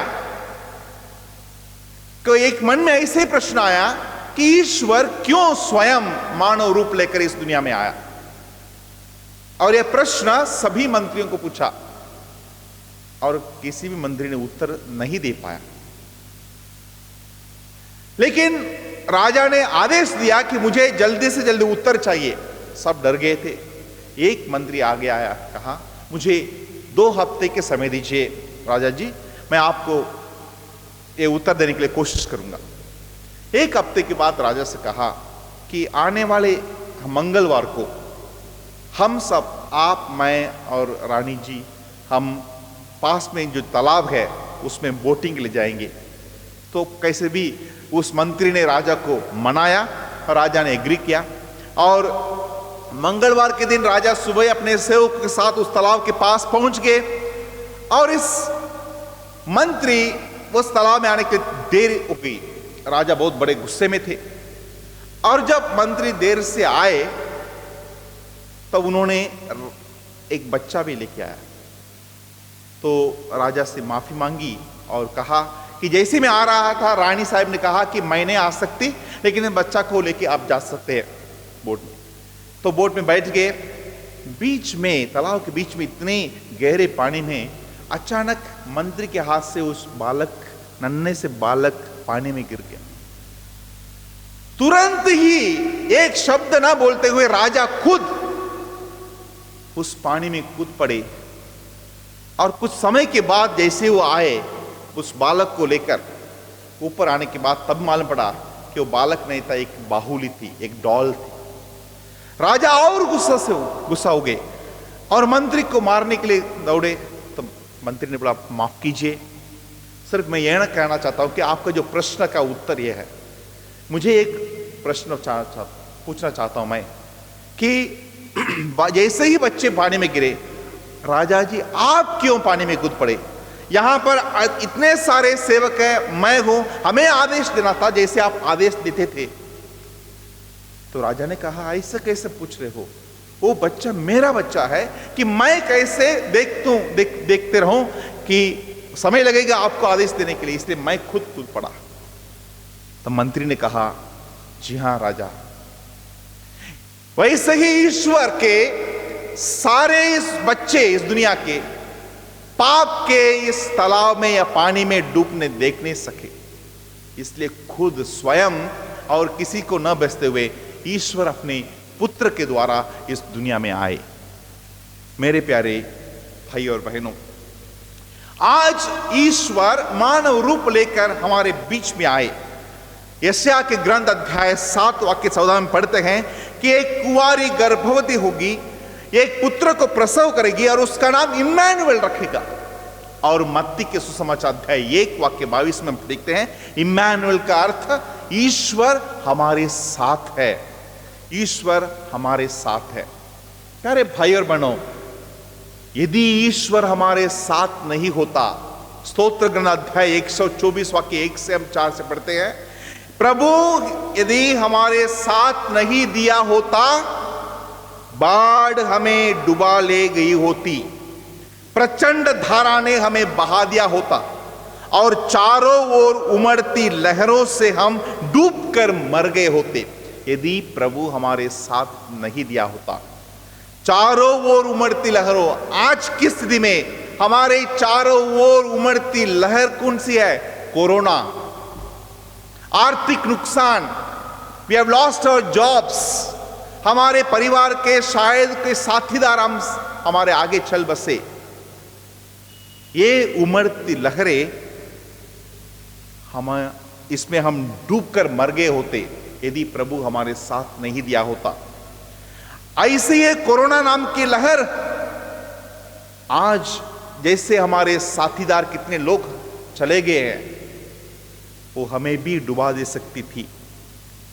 को एक मन में ऐसे प्रश्न आया कि ईश्वर क्यों स्वयं मानव रूप लेकर इस दुनिया में आया, और यह प्रश्न सभी मंत्रियों को पूछा और किसी भी मंत्री ने उत्तर नहीं दे पाया। लेकिन राजा ने आदेश दिया कि मुझे जल्दी से जल्दी उत्तर चाहिए। सब डर गए थे। एक मंत्री आगे आया, कहा, मुझे 2 हफ्ते के समय दीजिए राजा जी, मैं आपको ये उत्तर देने के लिए कोशिश करूंगा। 1 हफ्ते के बाद राजा से कहा कि आने वाले मंगलवार को हम सब, आप, मैं और रानी जी, हम पास में जो तालाब है उसमें बोटिंग के लिए जाएंगे। तो कैसे भी उस मंत्री ने राजा को मनाया और राजा ने एग्री किया। और मंगलवार के दिन राजा सुबह अपने सेवक के साथ उस तालाब के पास पहुंच गए, और इस मंत्री उस तालाब में आने की देर हो गई। राजा बहुत बड़े गुस्से में थे और जब मंत्री देर से आए तब उन्होंने एक बच्चा भी लेके आया। तो राजा से माफी मांगी और कहा कि जैसे मैं आ रहा था रानी साहब ने कहा कि मैं नहीं आ सकती, लेकिन बच्चा को लेके आप जा सकते हैं बोट में। तो बोट में बैठ गए। बीच में, तालाब के बीच में, इतने गहरे पानी में अचानक मंत्री के हाथ से उस बालक, नन्हे से बालक पानी में गिर गया। तुरंत ही एक शब्द ना बोलते हुए राजा खुद उस पानी में कूद पड़े। और कुछ समय के बाद जैसे वो आए उस बालक को लेकर ऊपर आने के बाद तब मालूम पड़ा कि वो बालक नहीं था, एक बाहुली थी, एक डॉल थी। राजा और गुस्सा हो गए और मंत्री को मारने के लिए दौड़े। तो मंत्री ने बोला माफ कीजिए, सिर्फ मैं यह ना कहना चाहता हूं कि आपका जो प्रश्न का उत्तर यह है। मुझे एक प्रश्न पूछना चाहता हूं मैं कि जैसे ही बच्चे पानी में गिरे, राजा जी आप क्यों पानी में कूद पड़े? यहां पर इतने सारे सेवक हैं, मैं हूं, हमें आदेश देना था जैसे आप आदेश देते थे। तो राजा ने कहा ऐसा कैसे पूछ रहे हो? वो बच्चा मेरा बच्चा है कि मैं कैसे देखते रहूं कि समय लगेगा आपको आदेश देने के लिए, इसलिए मैं खुद कूद पड़ा। तो मंत्री ने कहा जी हां राजा, वैसे ही ईश्वर के सारे इस बच्चे इस दुनिया के पाप के इस तालाब में या पानी में डूबने देख नहीं सके, इसलिए खुद स्वयं और किसी को न बचते हुए ईश्वर अपने पुत्र के द्वारा इस दुनिया में आए। मेरे प्यारे भाई और बहनों, आज ईश्वर मानव रूप लेकर हमारे बीच में आए। यशायाह के ग्रंथ अध्याय 7 वाक्य 14 में पढ़ते हैं कि एक कुंवारी गर्भवती होगी, एक पुत्र को प्रसव करेगी और उसका नाम इम्मानुएल रखेगा। और मत्ती के सुसमाचार अध्याय 1 वाक्य 22 में देखते हैं इम्मानुएल का अर्थ ईश्वर हमारे साथ है। ईश्वर हमारे साथ है। प्यारे भाई और बहनों, यदि ईश्वर हमारे साथ नहीं होता, स्तोत्र ग्रंथ अध्याय 124 वाक्य 1 से हम 4 से पढ़ते हैं, प्रभु यदि हमारे साथ नहीं दिया होता, बाढ़ हमें डुबा ले गई होती, प्रचंड धारा ने हमें बहा दिया होता और चारों ओर उमड़ती लहरों से हम डूबकर मर गए होते, यदि प्रभु हमारे साथ नहीं दिया होता। चारों ओर उमड़ती लहरों, आज की स्थिति में हमारे चारों ओर उमड़ती लहर कौन सी है? कोरोना, आर्थिक नुकसान, we have lost our jobs, हमारे परिवार के शायद के साथीदार हमारे आगे चल बसे। ये उमड़ती लहरें इसमें हम डूबकर मर गए होते यदि प्रभु हमारे साथ नहीं दिया होता। ऐसे ये कोरोना नाम की लहर आज जैसे हमारे साथीदार कितने लोग चले गए हैं, वो हमें भी डुबा दे सकती थी,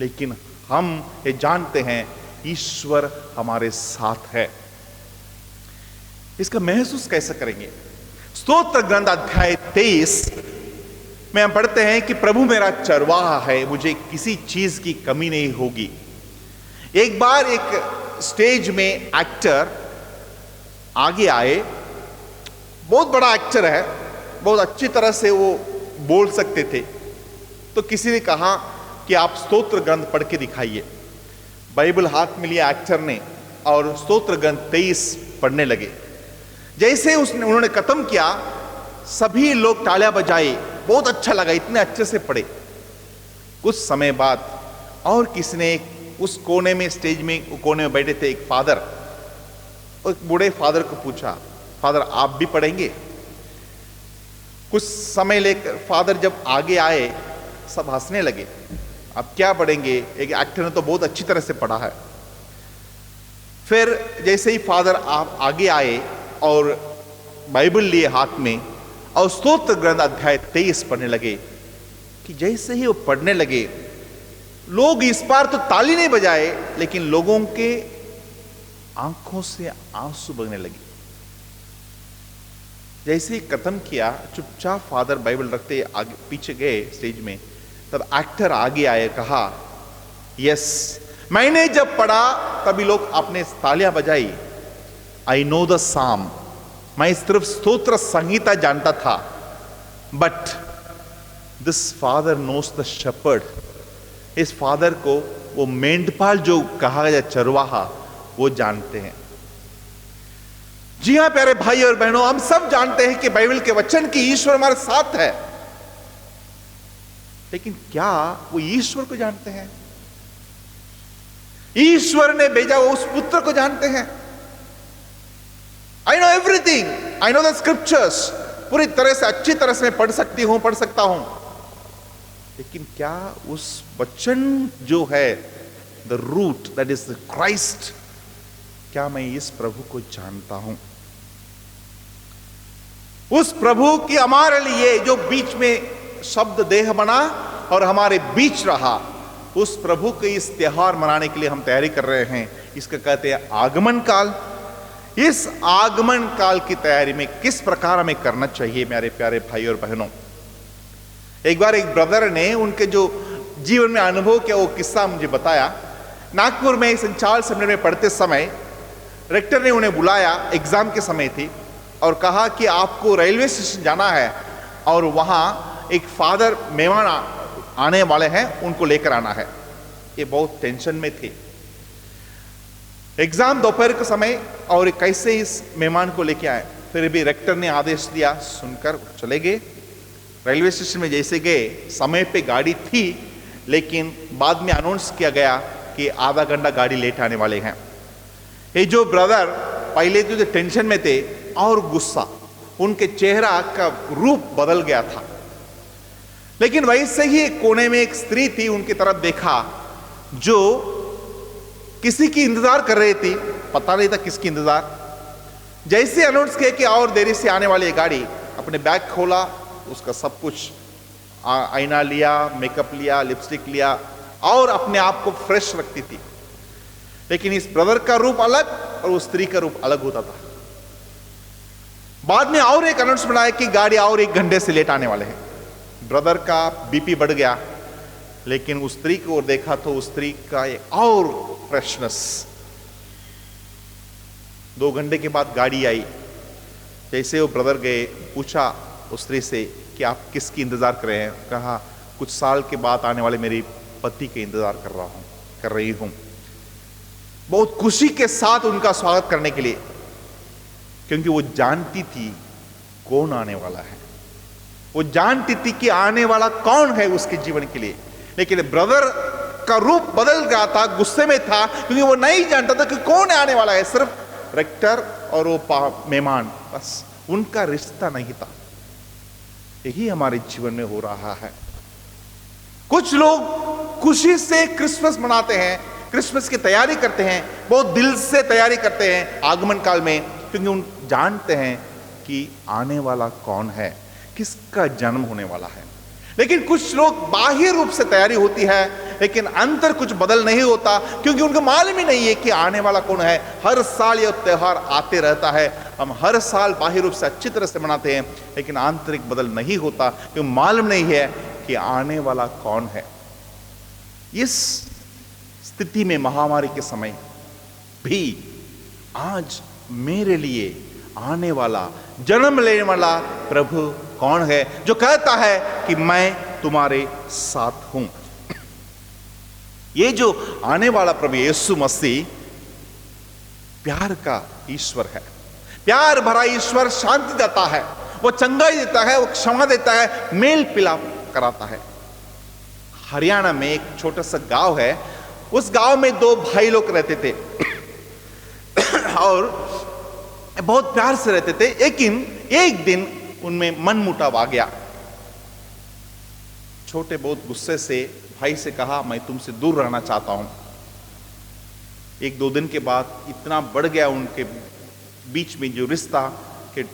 लेकिन हम ये जानते हैं ईश्वर हमारे साथ है। इसका महसूस कैसे करेंगे? स्तोत्र ग्रंथ अध्याय 23 में हम पढ़ते हैं कि प्रभु मेरा चरवाहा है, मुझे किसी चीज की कमी नहीं होगी। एक बार एक स्टेज में एक्टर आगे आए, बहुत बड़ा एक्टर है, बहुत अच्छी तरह से वो बोल सकते थे। तो किसी ने कहा कि आप स्तोत्र ग्रंथ पढ़ के दिखाइए। बाइबल हाथ में लिया एक्टर ने और स्तोत्र ग्रंथ 23 पढ़ने लगे। जैसे उन्होंने खत्म किया, सभी लोग तालियां बजाई, बहुत अच्छा लगा, इतने अच्छे से पढ़े। कुछ समय बाद और किसी ने उस कोने में, स्टेज में कोने में बैठे थे एक फादर, एक बूढ़े फादर को पूछा, फादर आप भी पढ़ेंगे? कुछ समय लेकर फादर जब आगे आए, सब हंसने लगे, आप क्या पढ़ेंगे? एक एक्टर ने तो बहुत अच्छी तरह से पढ़ा है। फिर जैसे ही फादर आप आगे आए और बाइबल लिए हाथ में और स्तोत्र ग्रंथ अध्याय 23 पढ़ने लगे, कि जैसे ही वो पढ़ने लगे, लोग इस बार तो ताली नहीं बजाए, लेकिन लोगों के आंखों से आंसू बहने लगे। जैसे ही खत्म किया, चुपचाप फादर बाइबल रखते आगे पीछे गए स्टेज में, तब एक्टर आगे आए, कहा यस, मैंने जब पढ़ा तभी लोग अपने तालियां बजाई। आई नो द साम, मैं सिर्फ स्तोत्र संगीता जानता था, but this father knows the shepherd. इस फादर को वो मेंढपाल जो कहा गया चरवाहा, वो जानते हैं। जी हां प्यारे भाई और बहनों, हम सब जानते हैं कि बाइबल के वचन की ईश्वर हमारे साथ है, लेकिन क्या वो ईश्वर को जानते हैं? ईश्वर ने भेजा वो उस पुत्र को जानते हैं? I know everything, I know the scriptures, पूरी तरह से अच्छी तरह से मैं पढ़ सकता हूं, लेकिन क्या उस वचन जो है the root that is the Christ, क्या मैं इस प्रभु को जानता हूं? उस प्रभु की हमारे लिए जो बीच में शब्द देह बना और हमारे बीच रहा, उस प्रभु के इस त्योहार मनाने के लिए हम तैयारी कर रहे हैं। इसका कहते हैं आगमन काल। इस आगमन काल की तैयारी में किस प्रकार हमें करना चाहिए मेरे प्यारे भाई और बहनों? एक बार एक ब्रदर ने उनके जो जीवन में अनुभव किया वो किस्सा मुझे बताया। नागपुर में संचार सेमिनार में पढ़ते समय रेक्टर ने उन्हें बुलाया, एग्जाम के समय थी, और कहा कि आपको रेलवे स्टेशन जाना है और वहां एक फादर मेहमान आने वाले हैं, उनको लेकर आना है। ये बहुत टेंशन में थे। एग्जाम दोपहर के समय और कैसे इस मेहमान को लेके आए, फिर भी रेक्टर ने आदेश दिया, सुनकर चले गए। रेलवे स्टेशन में जैसे गए, समय पे गाड़ी थी, लेकिन बाद में अनाउंस किया गया कि आधा घंटा गाड़ी लेट आने वाले हैं। ये जो ब्रदर पहले तो टेंशन में थे और गुस्सा, उनके चेहरा का रूप बदल गया था। लेकिन वैसे ही एक कोने में एक स्त्री थी, उनकी तरफ देखा, जो किसी की इंतजार कर रही थी, पता नहीं था किसकी इंतजार। जैसे अनाउंस किया कि और देरी से आने वाली गाड़ी, अपने बैग खोला, उसका सब कुछ आईना लिया, मेकअप लिया, लिपस्टिक लिया और अपने आप को फ्रेश रखती थी। लेकिन इस ब्रदर का रूप अलग और उस स्त्री का रूप अलग होता था। बाद में और एक अनाउंसमेंट आया कि गाड़ी और 1 घंटे से लेट आने वाले हैं। ब्रदर का बीपी बढ़ गया, लेकिन उस स्त्री को देखा तो उस स्त्री का एक और फ्रेशनेस। 2 घंटे के बाद गाड़ी आई। जैसे वो ब्रदर गए, पूछा उस स्त्री से कि आप किसकी इंतजार कर रहे हैं? कहा कुछ साल के बाद आने वाले मेरी पति के इंतजार कर रही हूं। बहुत खुशी के साथ उनका स्वागत करने के लिए, क्योंकि वो जानती थी कौन आने वाला है, वो जानती थी कि आने वाला कौन है उसके जीवन के लिए। लेकिन ब्रदर का रूप बदल गया था, गुस्से में था, क्योंकि वो नहीं जानता था कि कौन आने वाला है। सिर्फ रेक्टर और वो मेहमान, बस उनका रिश्ता नहीं था। यही हमारे जीवन में हो रहा है। कुछ लोग खुशी से क्रिसमस मनाते हैं, क्रिसमस की तैयारी करते हैं, बहुत दिल से तैयारी करते हैं आगमन काल में, क्योंकि उन जानते हैं कि आने वाला कौन है, किसका जन्म होने वाला है। लेकिन कुछ लोग बाह्य रूप से तैयारी होती है, लेकिन अंतर कुछ बदल नहीं होता, क्योंकि उनको मालूम ही नहीं है कि आने वाला कौन है। हर साल यह त्योहार आते रहता है, हम हर साल बाह्य रूप से अच्छी तरह से मनाते हैं, लेकिन आंतरिक बदल नहीं होता, क्योंकि मालूम नहीं है कि आने वाला कौन है। इस स्थिति में महामारी के समय भी आज मेरे लिए आने वाला, जन्म लेने वाला प्रभु कौन है, जो कहता है कि मैं तुम्हारे साथ हूं। ये जो आने वाला प्रभु यीशु मसीह प्यार का ईश्वर है, प्यार भरा ईश्वर, शांति देता है, वो चंगाई देता है, वो क्षमा देता है, मेल मिलाप कराता है। हरियाणा में एक छोटा सा गांव है, उस गांव में 2 भाई लोग रहते थे और बहुत प्यार से रहते थे। लेकिन एक दिन उनमें मनमुटाव आ गया। छोटे बहुत गुस्से से भाई से कहा, मैं तुमसे दूर रहना चाहता हूं। 1-2 दिन के बाद इतना बढ़ गया उनके बीच में जो रिश्ता कि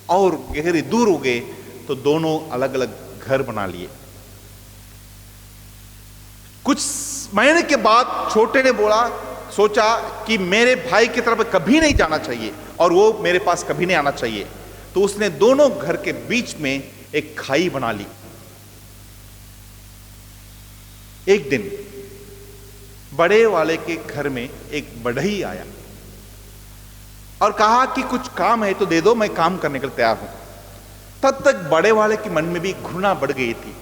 और गहरी दूर हो गए, तो दोनों अलग अलग घर बना लिए। कुछ महीने के बाद छोटे ने सोचा कि मेरे भाई की तरफ कभी नहीं जाना चाहिए और वो मेरे पास कभी नहीं आना चाहिए, तो उसने दोनों घर के बीच में एक खाई बना ली। एक दिन बड़े वाले के घर में एक बढ़ई आया और कहा कि कुछ काम है तो दे दो, मैं काम करने के लिए तैयार हूं। तब तक बड़े वाले के मन में भी घृणा बढ़ गई थी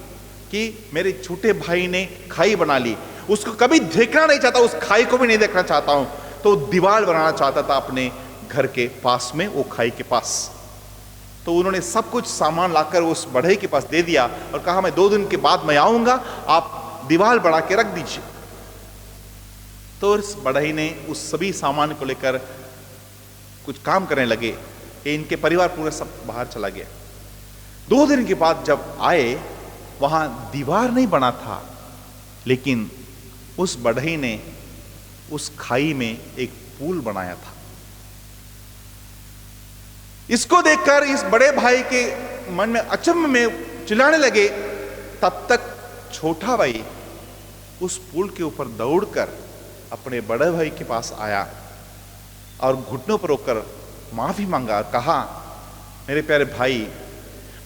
कि मेरे छोटे भाई ने खाई बना ली, उसको कभी देखना नहीं चाहता, उस खाई को भी नहीं देखना चाहता हूं। तो दीवार बनाना चाहता था अपने घर के पास में, वो खाई के पास। तो उन्होंने सब कुछ सामान लाकर उस बढ़ई के पास दे दिया और कहा मैं 2 दिन के बाद मैं आऊंगा, आप दीवार बढ़ा के रख दीजिए। तो उस बढ़ई ने उस सभी सामान को लेकर कुछ काम करने लगे कि इनके परिवार पूरा सब बाहर चला गया। 2 दिन के बाद जब आए, वहां दीवार नहीं बना था, लेकिन उस बढ़ई ने उस खाई में एक पुल बनाया था। इसको देखकर इस बड़े भाई के मन में अचंभ में चिल्लाने लगे। तब तक छोटा भाई उस पुल के ऊपर दौड़कर अपने बड़े भाई के पास आया और घुटनों पर रोकर माफी मांगा। कहा, मेरे प्यारे भाई,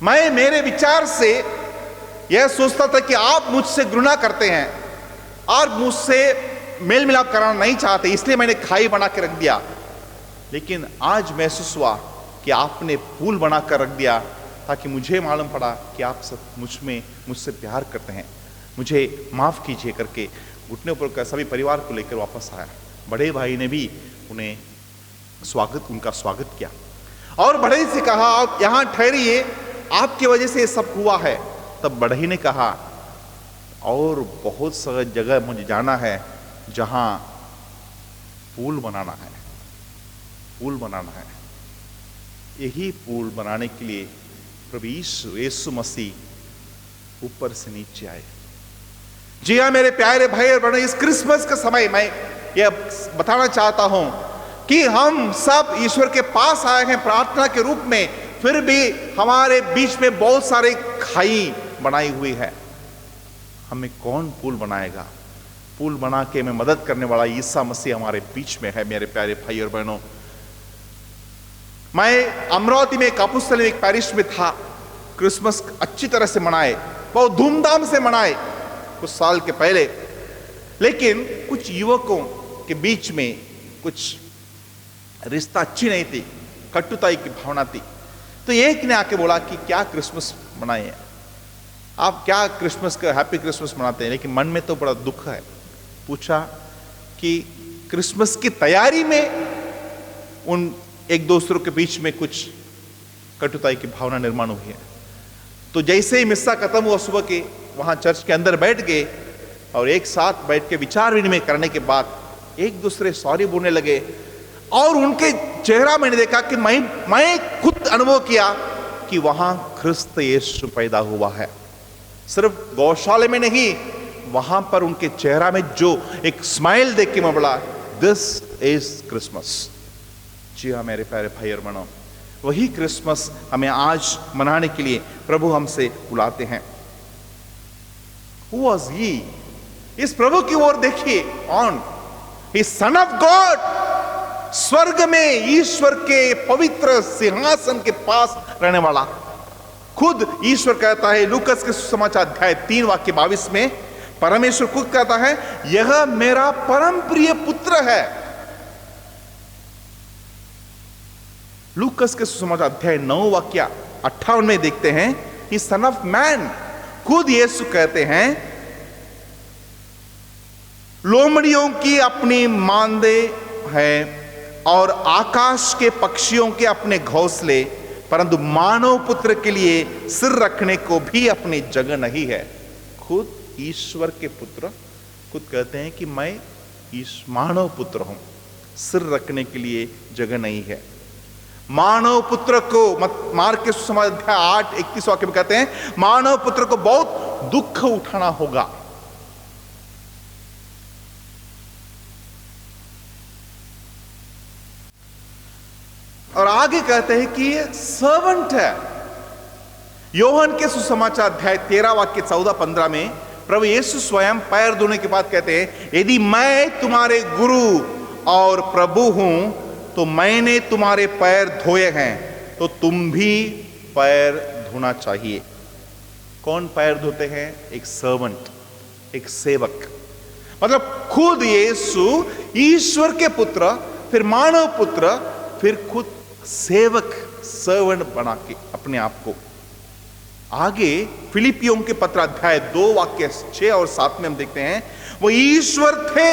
मैं मेरे विचार से यह सोचता था कि आप मुझसे घृणा करते हैं और मुझसे मेल मिलाप कराना नहीं चाहते, इसलिए मैंने खाई बना के रख दिया। लेकिन आज महसूस हुआ कि आपने पुल बनाकर रख दिया ताकि मुझे मालूम पड़ा कि आप सब मुझसे प्यार करते हैं, मुझे माफ कीजिए करके घुटने पर सभी परिवार को लेकर वापस आया। बड़े भाई ने भी उनका स्वागत किया और बड़े से कहा, आप यहां ठहरिए, आपकी वजह से ये सब हुआ है। तब बढ़ई ने कहा, और बहुत सारी जगह मुझे जाना है जहां पुल बनाना है, पुल बनाना है। यही पुल बनाने के लिए प्रभु यीशु मसीह ऊपर से नीचे आए। जी हाँ मेरे प्यारे भाई और बहनों, इस क्रिसमस का समय मैं यह बताना चाहता हूं कि हम सब ईश्वर के पास आए हैं प्रार्थना के रूप में, फिर भी हमारे बीच में बहुत सारे खाई बनाई हुई है। हमें कौन पुल बनाएगा? पुल बना के में मदद करने वाला ईसा मसीह हमारे बीच में है। मेरे प्यारे भाई और बहनों, मैं अमरावती में कापुस्थली एक पैरिश में था। क्रिसमस अच्छी तरह से मनाए, बहुत धूमधाम से मनाए कुछ साल के पहले, लेकिन कुछ युवकों के बीच में कुछ रिश्ता अच्छी नहीं थी, कटुताई की भावना थी। तो एक ने आके बोला कि क्या क्रिसमस मनाए हैं आप, क्या क्रिसमस का हैप्पी क्रिसमस मनाते हैं, लेकिन मन में तो बड़ा दुख है। पूछा कि क्रिसमस की तैयारी में उन एक दूसरों के बीच में कुछ कटुताई की भावना निर्माण हुई है। तो जैसे ही मिस्सा खत्म हुआ सुबह के, वहां चर्च के अंदर बैठ गए और एक साथ बैठ के विचार विनिमय करने के बाद एक दूसरे सॉरी बोलने लगे। और उनके चेहरा मैंने देखा कि मैं खुद अनुभव किया कि वहां ख्रिस्त यीशु पैदा हुआ है। सिर्फ गौशाले में नहीं, वहां पर उनके चेहरा में जो एक स्माइल देख के मैं बोला, दिस इज क्रिसमस। जी हाँ मेरे प्यारे भाई और बहनों, वही क्रिसमस हमें आज मनाने के लिए प्रभु हमसे बुलाते हैं। Who was he? इस प्रभु की ओर देखिए, कौन? He son of God, स्वर्ग में ईश्वर के पवित्र सिंहासन के पास रहने वाला। खुद ईश्वर कहता है लूकस के सुसमाचार अध्याय 3 वाक्य 22 में, परमेश्वर खुद कहता है, यह मेरा परम प्रिय पुत्र है। लूकस के सुसमाचार अध्याय 9 वाक्य 58 में देखते हैं, ही सन ऑफ मैन। खुद यीशु कहते हैं, लोमड़ियों की अपनी मांदे हैं और आकाश के पक्षियों के अपने घोंसले, परंतु मानव पुत्र के लिए सिर रखने को भी अपनी जगह नहीं है। खुद ईश्वर के पुत्र खुद कहते हैं कि मैं मानव पुत्र हूं, सिर रखने के लिए जगह नहीं है। मानव पुत्र को मार्क के सुसमाचार अध्याय 8:31 वाक्य में कहते हैं, मानव पुत्र को बहुत दुख उठाना होगा। और आगे कहते हैं कि ये सर्वेंट है। योहन के सुसमाचार अध्याय 13 वाक्य 14-15 में प्रभु यीशु स्वयं पैर धोने के बाद कहते हैं, यदि मैं तुम्हारे गुरु और प्रभु हूं तो मैंने तुम्हारे पैर धोए हैं, तो तुम भी पैर धोना चाहिए। कौन पैर धोते हैं? एक सर्वेंट, एक सेवक। मतलब खुद यीशु ईश्वर के पुत्र, फिर मानव पुत्र, फिर खुद सेवक, सर्वेंट बना के अपने आप को। आगे फिलिपियों के पत्र अध्याय 2 वाक्य 6 और 7 में हम देखते हैं, वो ईश्वर थे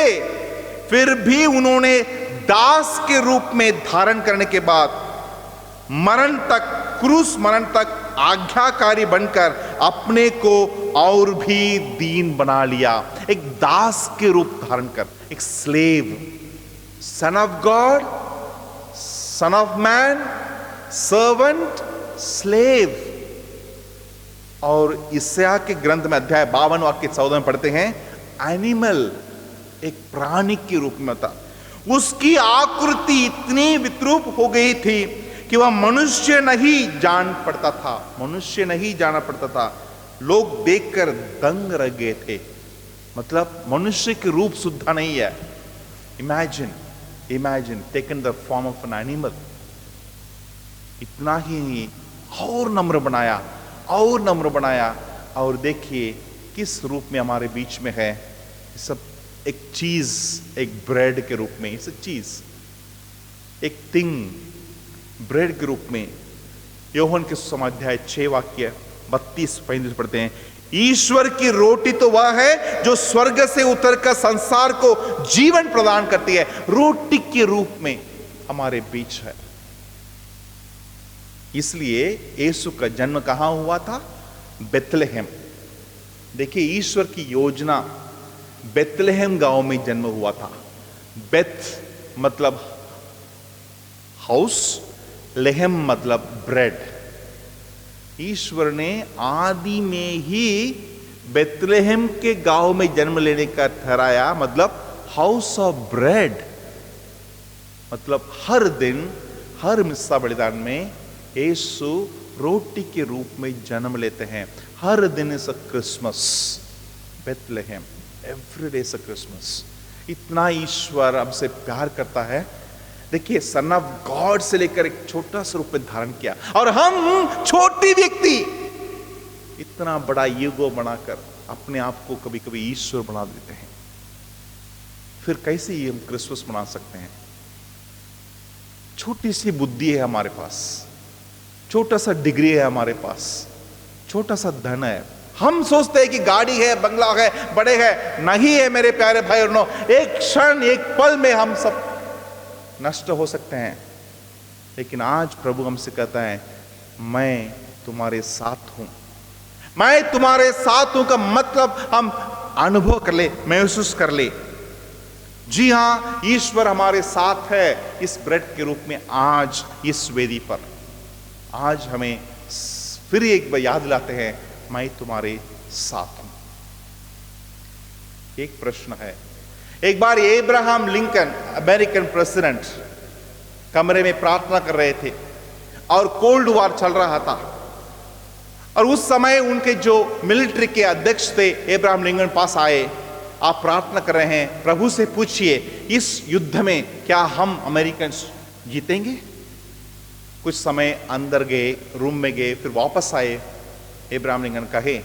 फिर भी उन्होंने दास के रूप में धारण करने के बाद मरण तक, क्रूस मरण तक आज्ञाकारी बनकर अपने को और भी दीन बना लिया। एक दास के रूप धारण कर, एक slave, son of God, son of man, servant, slave. और यशायाह के ग्रंथ में अध्याय 52 वाक्य 14 में पढ़ते हैं, एनिमल, एक प्राणी के रूप में था। उसकी आकृति इतनी विद्रूप हो गई थी कि वह मनुष्य नहीं जान पड़ता था, मनुष्य नहीं जाना पड़ता था। लोग देखकर दंग रह गए थे। मतलब मनुष्य के रूप सुद्धा नहीं है। Imagine taken the form of an animal. इतना ही नहीं, और नम्र बनाया, और नम्र बनाया। और देखिए किस रूप में हमारे बीच में है। सब एक चीज, एक ब्रेड के रूप में, इस चीज, एक थिंग, ब्रेड के रूप में। योहन के समाध्याय 6 वाक्य 32-35 पढ़ते हैं, ईश्वर की रोटी तो वह है जो स्वर्ग से उतरकर संसार को जीवन प्रदान करती है। रोटी के रूप में हमारे बीच है। इसलिए यीशु का जन्म कहां हुआ था? बेथलेहम। देखिए ईश्वर की योजना, बेथलेहम गांव में जन्म हुआ था। बेथ मतलब हाउस, लेहम मतलब ब्रेड। ईश्वर ने आदि में ही बेथलेहम के गांव में जन्म लेने का ठहराया, मतलब हाउस ऑफ ब्रेड। मतलब हर दिन, हर मिस्सा बलिदान में यीशु रोटी के रूप में जन्म लेते हैं। हर दिन is a Christmas, Bethlehem, every day is a Christmas. इतना ईश्वर हमसे प्यार करता है। देखिए सन ऑफ गॉड से लेकर एक छोटा सा रूप में धारण किया, और हम छोटी व्यक्ति इतना बड़ा ईगो बनाकर अपने आप को कभी कभी ईश्वर बना देते हैं। फिर कैसे ये हम क्रिसमस मना सकते हैं? छोटी सी बुद्धि है हमारे पास, छोटा सा डिग्री है हमारे पास, छोटा सा धन है। हम सोचते हैं कि गाड़ी है, बंगला है, बड़े है। नहीं है मेरे प्यारे भाई और बहनों, एक क्षण, एक पल में हम सब नष्ट हो सकते हैं। लेकिन आज प्रभु हमसे कहता है, मैं तुम्हारे साथ हूं। मैं तुम्हारे साथ हूं का मतलब हम अनुभव कर ले, महसूस कर ले। जी हां, ईश्वर हमारे साथ है इस ब्रेड के रूप में आज इस वेदी पर। आज हमें फिर एक बार याद दिलाते हैं, मैं तुम्हारे साथ हूं। एक प्रश्न है, एक बार एब्राहम लिंकन, अमेरिकन प्रेसिडेंट, कमरे में प्रार्थना कर रहे थे और कोल्ड वॉर चल रहा था। और उस समय उनके जो मिलिट्री के अध्यक्ष थे एब्राहम लिंकन पास आए, आप प्रार्थना कर रहे हैं, प्रभु से पूछिए इस युद्ध में क्या हम अमेरिकन जीतेंगे? कुछ समय अंदर गए, रूम में गए, फिर वापस आए। एब्राहम लिंकन कहे,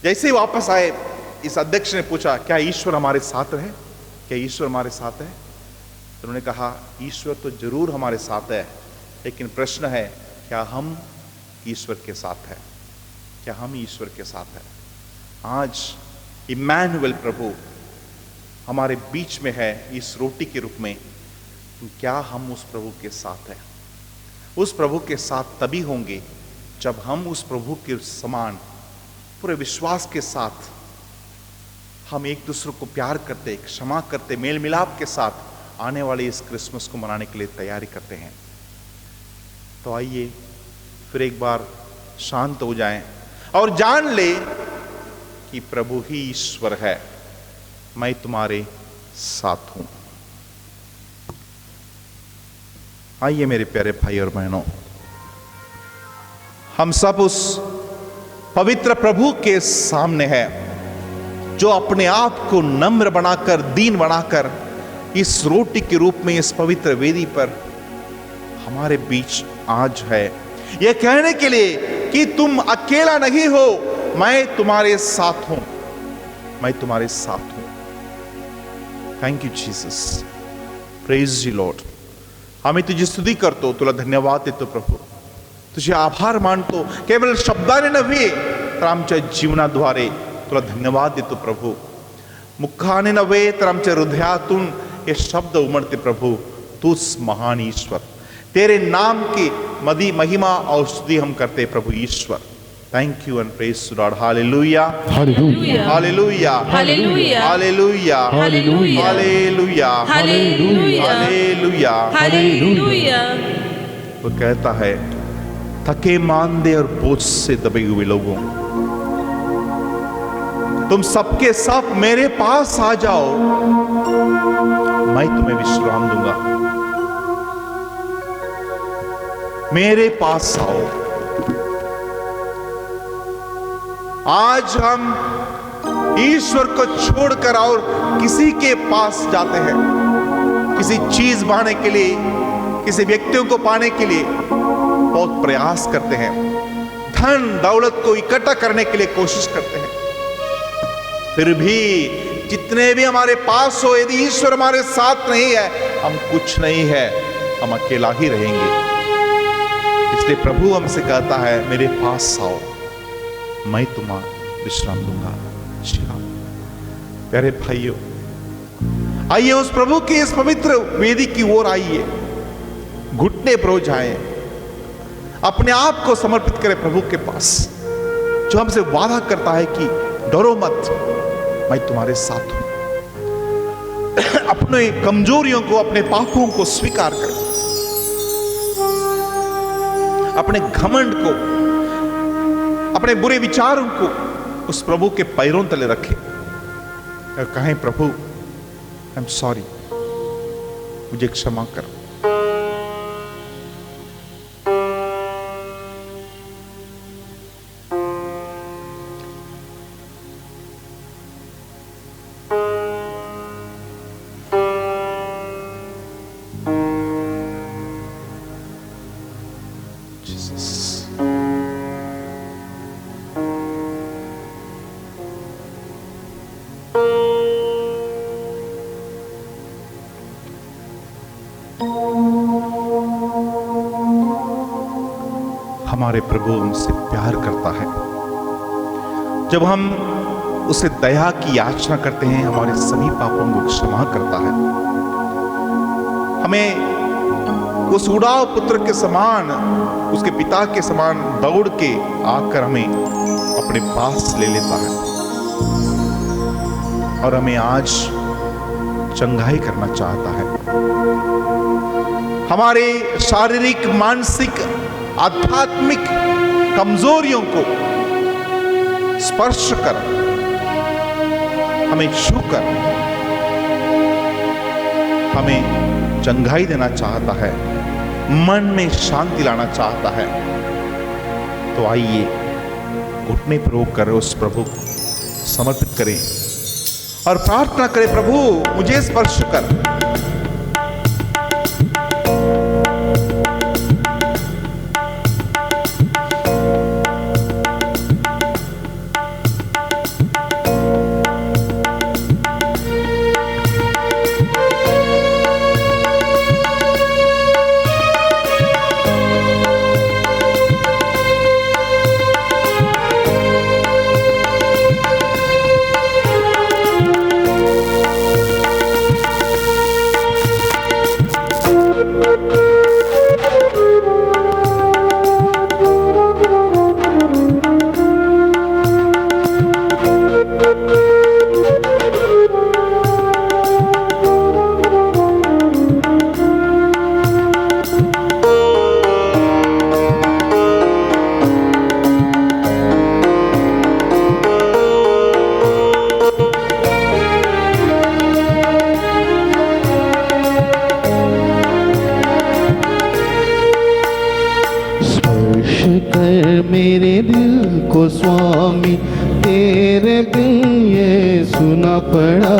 जैसे ही वापस आए, इस अध्यक्ष ने पूछा, क्या ईश्वर हमारे साथ है? क्या ईश्वर हमारे साथ है? तो उन्होंने कहा, ईश्वर तो जरूर हमारे साथ है, लेकिन प्रश्न है क्या हम ईश्वर के साथ है? क्या हम ईश्वर के साथ है? आज इम्मानुएल प्रभु हमारे बीच में है इस रोटी के रूप में। क्या हम उस प्रभु के साथ हैं? उस प्रभु के साथ तभी होंगे जब हम उस प्रभु के समान पूरे विश्वास के साथ हम एक दूसरे को प्यार करते, क्षमा करते, मेल मिलाप के साथ आने वाले इस क्रिसमस को मनाने के लिए तैयारी करते हैं। तो आइए फिर एक बार शांत हो जाएं और जान ले कि प्रभु ही ईश्वर है। मैं तुम्हारे साथ हूं। आइए मेरे प्यारे भाई और बहनों, हम सब उस पवित्र प्रभु के सामने है जो अपने आप को नम्र बनाकर, दीन बनाकर इस रोटी के रूप में इस पवित्र वेदी पर हमारे बीच आज है, यह कहने के लिए कि तुम अकेला नहीं हो, मैं तुम्हारे साथ हूं, मैं तुम्हारे साथ हूं। Thank you Jesus. Praise you Lord. आम्ही तुझी स्तुती करतो, तुला धन्यवाद देतो प्रभू, तुझे आभार मानतो. केवळ शब्दाने नव्हे तर आमच्या जीवनाद्वारे तुला धन्यवाद देतो प्रभू. मुखाने नव्हे तर आमच्या हृदयातून हे शब्द उमड़ते प्रभु. तूच महान ईश्वर, तेरे नाम की महिमा और स्तुति हम करते प्रभु ईश्वर. Thank you and praise Lord. Hallelujah, hallelujah, hallelujah, hallelujah, hallelujah, hallelujah, hallelujah, hallelujah, hallelujah. Hallelujah. वो कहता है, थके मांदे और बोझ से दबे हुए लोगों, तुम सबके सब मेरे पास आ जाओ, मैं तुम्हें विश्राम दूंगा. मेरे पास आओ. आज हम ईश्वर को छोड़कर और किसी के पास जाते हैं, किसी चीज पाने के लिए, किसी व्यक्तियों को पाने के लिए बहुत प्रयास करते हैं, धन दौलत को इकट्ठा करने के लिए कोशिश करते हैं. फिर भी जितने भी हमारे पास हो, यदि ईश्वर हमारे साथ नहीं है, हम कुछ नहीं है, हम अकेला ही रहेंगे. इसलिए प्रभु हमसे कहता है, मेरे पास आओ, मैं तुम्हें विश्राम दूंगा. प्यारे भाइयों, आइए उस प्रभु की इस पवित्र वेदी की ओर आइए, घुटने पर हो जाएं, अपने आप को समर्पित करें प्रभु के पास, जो हमसे वादा करता है कि डरो मत, मैं तुम्हारे साथ हूं. अपने कमजोरियों को, अपने पापों को स्वीकार करें, अपने घमंड को, अपने बुरे विचारों को उस प्रभु के पैरों तले रखें और कहें, प्रभु आई एम सॉरी, मुझे क्षमा कर. हमारे प्रभु हमसे प्यार करता है. जब हम उसे दया की याचना करते हैं, हमारे सभी पापों को क्षमा करता है. हमें उस उड़ाव पुत्र के समान, उसके पिता के समान दौड़ के आकर हमें अपने पास ले लेता है और हमें आज चंगाई करना चाहता है. हमारे शारीरिक, मानसिक, आध्यात्मिक कमजोरियों को स्पर्श कर, हमें छूकर हमें चंगाई देना चाहता है, मन में शांति लाना चाहता है. तो आइए घुटने पर होकर उस प्रभु को समर्पित करें और प्रार्थना करें, प्रभु मुझे स्पर्श कर. मेरे दिल को स्वामी, तेरे बिन ये सुना पड़ा.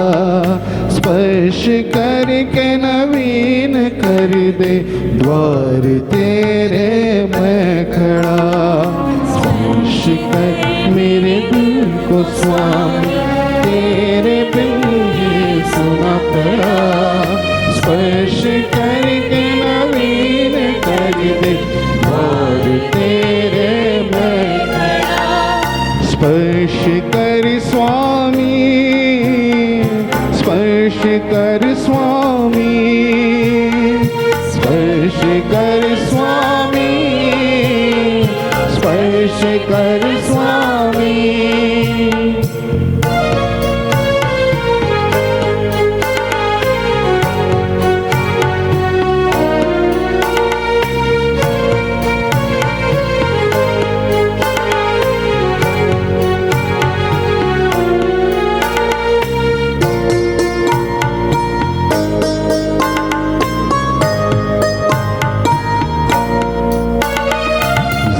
स्पर्श करके नवीन कर दे, द्वार तेरे मैं खड़ा. स्पर्श कर मेरे दिल को स्वामी, तेरे बिन ये सुना पड़ा, स्पर्श करके नवीन कर दे और तेरे मैं खड़ा। स्पर्श कर स्वामी, स्पर्श कर स्वामी, स्पर्श कर स्वामी, स्पर्श कर स्वामी।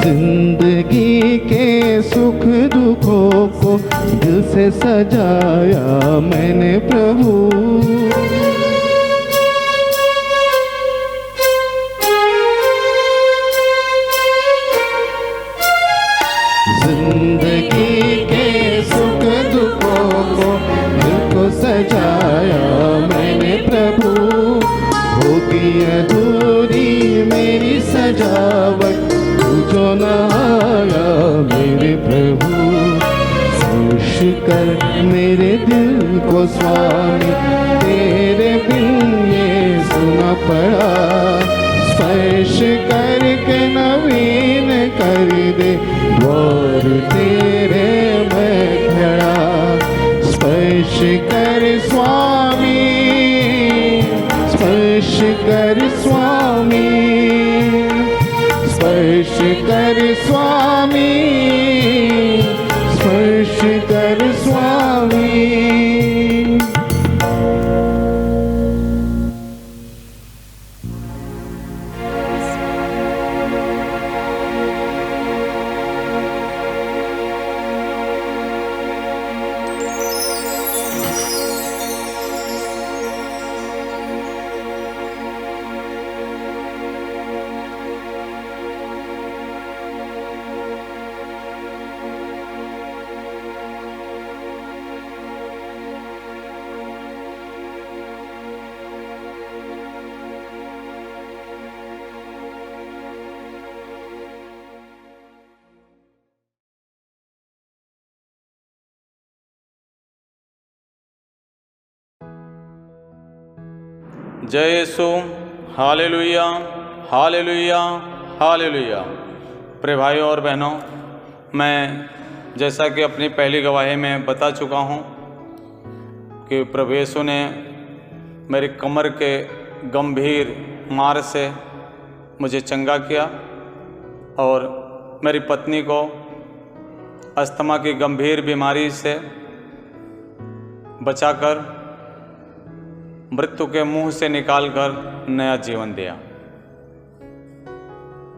जिंदगी के सुख दुखों को दिल से सजाया मैंने प्रभु। जिंदगी के सुख दुखों को दिल को सजाया मैंने प्रभु। होगी अधूरी मेरी सजावट जो न आया मेरे प्रभु। स्पर्श कर मेरे दिल को स्वामी, तेरे बिन ये सुना पड़ा। स्पर्श करके नवीन कर दे और तेरे मैं खड़ा। स्पर्श कर स्वामी, स्पर्श कर स्वामी, स्पर्श कर स्वामी, स्पर्श कर स्वामी। जय यीशु, हालेलुया, हालेलुया, हालेलुया। प्रिय भाइयों और बहनों, मैं जैसा कि अपनी पहली गवाही में बता चुका हूँ कि प्रभु यीशु ने मेरी कमर के गंभीर मार से मुझे चंगा किया और मेरी पत्नी को अस्थमा की गंभीर बीमारी से बचाकर मृत्यु के मुंह से निकालकर नया जीवन दिया।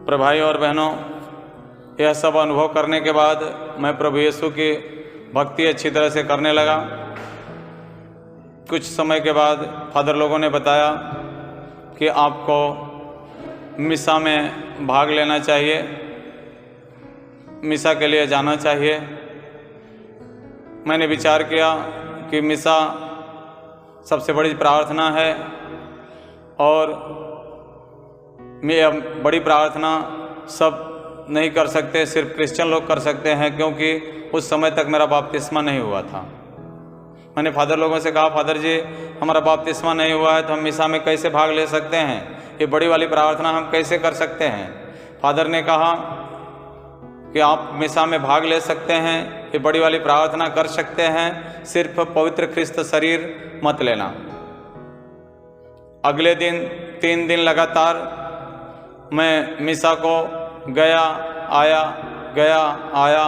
प्रिय भाइयों और बहनों, यह सब अनुभव करने के बाद मैं प्रभु यीशु की भक्ति अच्छी तरह से करने लगा। कुछ समय के बाद फादर लोगों ने बताया कि आपको मिसा में भाग लेना चाहिए, मिसा के लिए जाना चाहिए। मैंने विचार किया कि मिसा सबसे बड़ी प्रार्थना है और बड़ी प्रार्थना सब नहीं कर सकते, सिर्फ क्रिश्चियन लोग कर सकते हैं, क्योंकि उस समय तक मेरा बपतिस्मा नहीं हुआ था। मैंने फादर लोगों से कहा, फादर जी हमारा बपतिस्मा नहीं हुआ है तो हम मिसा में कैसे भाग ले सकते हैं, ये बड़ी वाली प्रार्थना हम कैसे कर सकते हैं। फादर ने कहा कि आप मिसा में भाग ले सकते हैं, ये बड़ी वाली प्रार्थना कर सकते हैं, सिर्फ पवित्र ख्रिस्त शरीर मत लेना। अगले दिन 3 दिन लगातार मैं मिसा को गया आया, गया आया,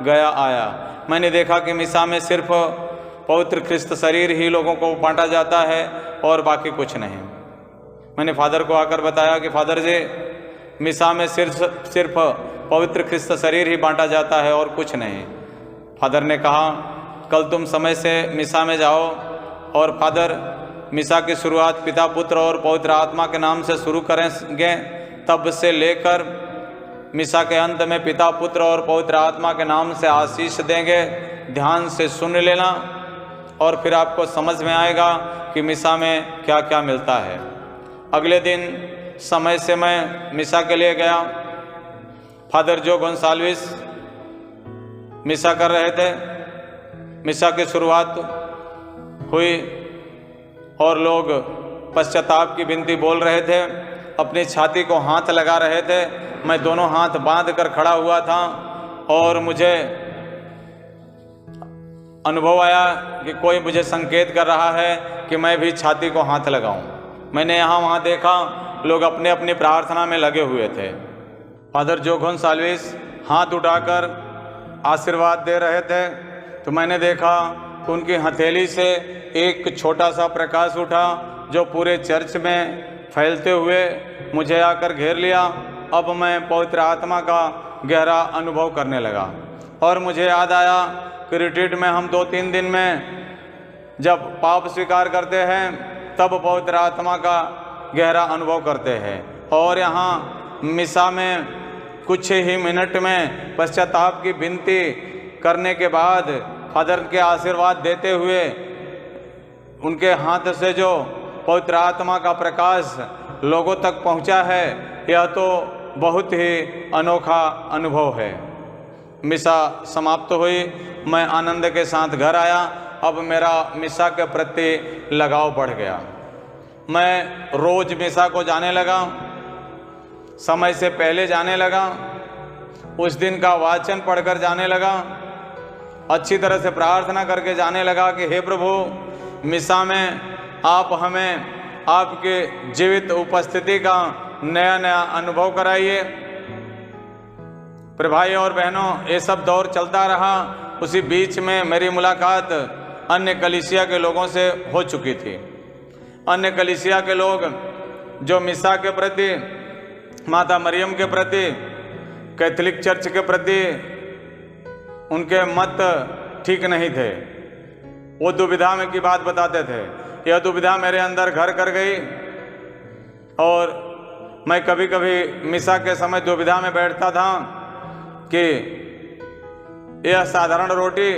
गया आया। मैंने देखा कि मिसा में सिर्फ पवित्र ख्रिस्त शरीर ही लोगों को बांटा जाता है और बाकी कुछ नहीं। मैंने फादर को आकर बताया कि फादर जी मिसा में सिर्फ पवित्र ख्रिस्त शरीर ही बांटा जाता है और कुछ नहीं। फादर ने कहा कल तुम समय से मिसा में जाओ और फादर मिसा की शुरुआत पिता पुत्र और पवित्र आत्मा के नाम से शुरू करेंगे, तब से लेकर मिसा के अंत में पिता पुत्र और पवित्र आत्मा के नाम से आशीष देंगे। ध्यान से सुन लेना और फिर आपको समझ में आएगा कि मिसा में क्या क्या मिलता है। अगले दिन समय से मैं मिसा के लिए गया। फादर जो गोंसाल्विस मिसा कर रहे थे। मिसा की शुरुआत हुई और लोग पश्चाताप की विनती बोल रहे थे, अपनी छाती को हाथ लगा रहे थे। मैं दोनों हाथ बांध कर खड़ा हुआ था और मुझे अनुभव आया कि कोई मुझे संकेत कर रहा है कि मैं भी छाती को हाथ लगाऊं। मैंने यहाँ वहाँ देखा, लोग अपने अपनी प्रार्थना में लगे हुए थे। फादर जो गोंसाल्विस हाथ उठाकर आशीर्वाद दे रहे थे तो मैंने देखा कि उनकी हथेली से एक छोटा सा प्रकाश उठा जो पूरे चर्च में फैलते हुए मुझे आकर घेर लिया। अब मैं पवित्र आत्मा का गहरा अनुभव करने लगा और मुझे याद आया कि रिट्रीट में हम 2-3 दिन में जब पाप स्वीकार करते हैं तब पवित्र आत्मा का गहरा अनुभव करते हैं। और यहाँ मिसा में कुछ ही मिनट में पश्चाताप की विनती करने के बाद फादर के आशीर्वाद देते हुए उनके हाथ से जो पवित्र आत्मा का प्रकाश लोगों तक पहुंचा है, यह तो बहुत ही अनोखा अनुभव है। मिसा समाप्त हुई, मैं आनंद के साथ घर आया। अब मेरा मिसा के प्रति लगाव बढ़ गया। मैं रोज मिसा को जाने लगा, समय से पहले जाने लगा, उस दिन का वाचन पढ़कर जाने लगा, अच्छी तरह से प्रार्थना करके जाने लगा कि हे प्रभु, मिसा में आप हमें आपके जीवित उपस्थिति का नया नया अनुभव कराइए। पर भाई और बहनों, ये सब दौर चलता रहा। उसी बीच में मेरी मुलाकात अन्य कलीसिया के लोगों से हो चुकी थी। अन्य कलीसिया के लोग जो मिसा के प्रति, माता मरियम के प्रति, कैथोलिक चर्च के प्रति उनके मत ठीक नहीं थे। वो दुविधा में की बात बताते थे। यह दुविधा मेरे अंदर घर कर गई और मैं कभी कभी मिसा के समय दुविधा में बैठता था कि यह साधारण रोटी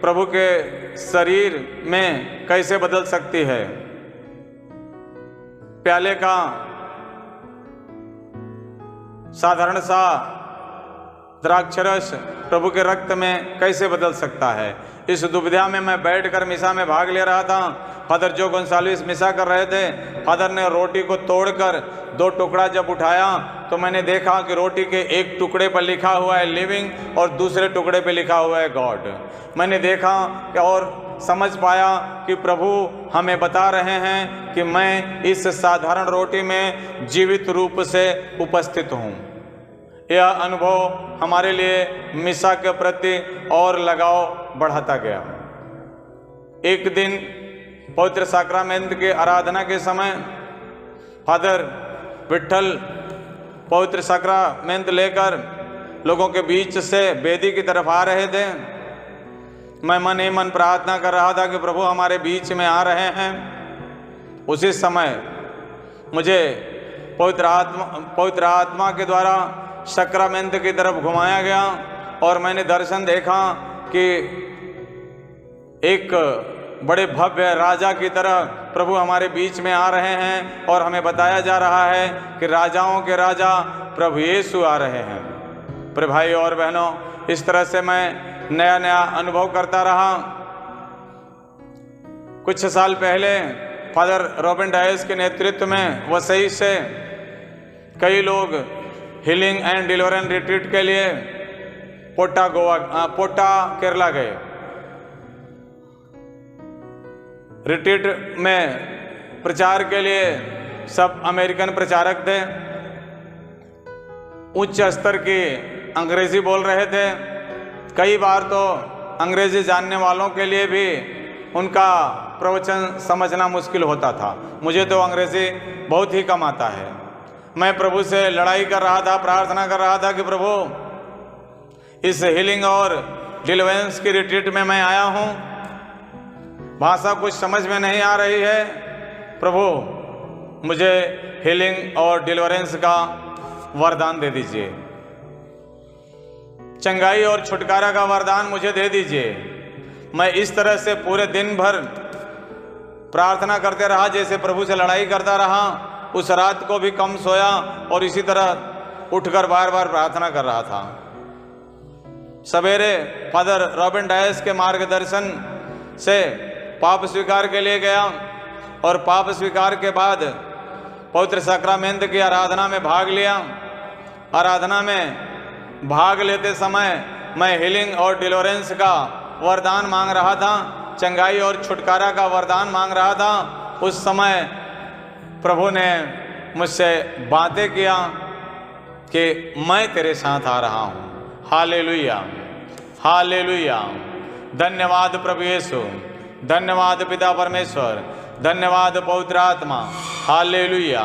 प्रभु के शरीर में कैसे बदल सकती है, प्याले का साधारण सा द्राक्षरस प्रभु के रक्त में कैसे बदल सकता है। इस दुविधा में मैं बैठकर मिसा में भाग ले रहा था। फादर जो गोंसाल्विस मिसा कर रहे थे। फादर ने रोटी को तोड़कर 2 टुकड़ा जब उठाया तो मैंने देखा कि रोटी के एक टुकड़े पर लिखा हुआ है लिविंग और दूसरे टुकड़े पर लिखा हुआ है गॉड। मैंने देखा कि और समझ पाया कि प्रभु हमें बता रहे हैं कि मैं इस साधारण रोटी में जीवित रूप से उपस्थित हूँ। यह अनुभव हमारे लिए मिसा के प्रति और लगाव बढ़ाता गया। एक दिन पवित्र साक्रामेंट के आराधना के समय फादर विट्ठल पवित्र साक्रामेंट लेकर लोगों के बीच से वेदी की तरफ आ रहे थे। मैं मन ही मन प्रार्थना कर रहा था कि प्रभु हमारे बीच में आ रहे हैं। उसी समय मुझे पवित्र आत्मा के द्वारा सक्रमेंट की तरफ घुमाया गया और मैंने दर्शन देखा कि एक बड़े भव्य राजा की तरह प्रभु हमारे बीच में आ रहे हैं और हमें बताया जा रहा है कि राजाओं के राजा प्रभु यीशु आ रहे हैं। पर भाई और बहनों, इस तरह से मैं नया नया अनुभव करता रहा। कुछ साल पहले फादर रॉबिन डायस के नेतृत्व में वसई से कई लोग हीलिंग एंड डिलीवरेंस रिट्रीट के लिए पोटा केरला गए। रिट्रीट में प्रचार के लिए सब अमेरिकन प्रचारक थे। उच्च स्तर की अंग्रेजी बोल रहे थे। कई बार तो अंग्रेजी जानने वालों के लिए भी उनका प्रवचन समझना मुश्किल होता था। मुझे तो अंग्रेजी बहुत ही कम आता है। मैं प्रभु से लड़ाई कर रहा था, प्रार्थना कर रहा था कि प्रभु इस हीलिंग और डिलीवरेंस की रिट्रीट में मैं आया हूँ, भाषा कुछ समझ में नहीं आ रही है। प्रभु मुझे हीलिंग और डिलीवरेंस का वरदान दे दीजिए, चंगाई और छुटकारा का वरदान मुझे दे दीजिए। मैं इस तरह से पूरे दिन भर प्रार्थना करते रहा, जैसे प्रभु से लड़ाई करता रहा। उस रात को भी कम सोया और इसी तरह उठकर बार बार प्रार्थना कर रहा था। सवेरे फादर रॉबिन डायस के मार्गदर्शन से पाप स्वीकार के लिए गया और पाप स्वीकार के बाद पवित्र सैक्रामेंट की आराधना में भाग लिया। आराधना में भाग लेते समय मैं हीलिंग और डिलीवरेंस का वरदान मांग रहा था, चंगाई और छुटकारा का वरदान मांग रहा था। उस समय प्रभु ने मुझसे बातें किया कि मैं तेरे साथ आ रहा हूँ। Hallelujah, hallelujah. धन्यवाद प्रभु यीशु, धन्यवाद पिता परमेश्वर, धन्यवाद पवित्र आत्मा। Hallelujah,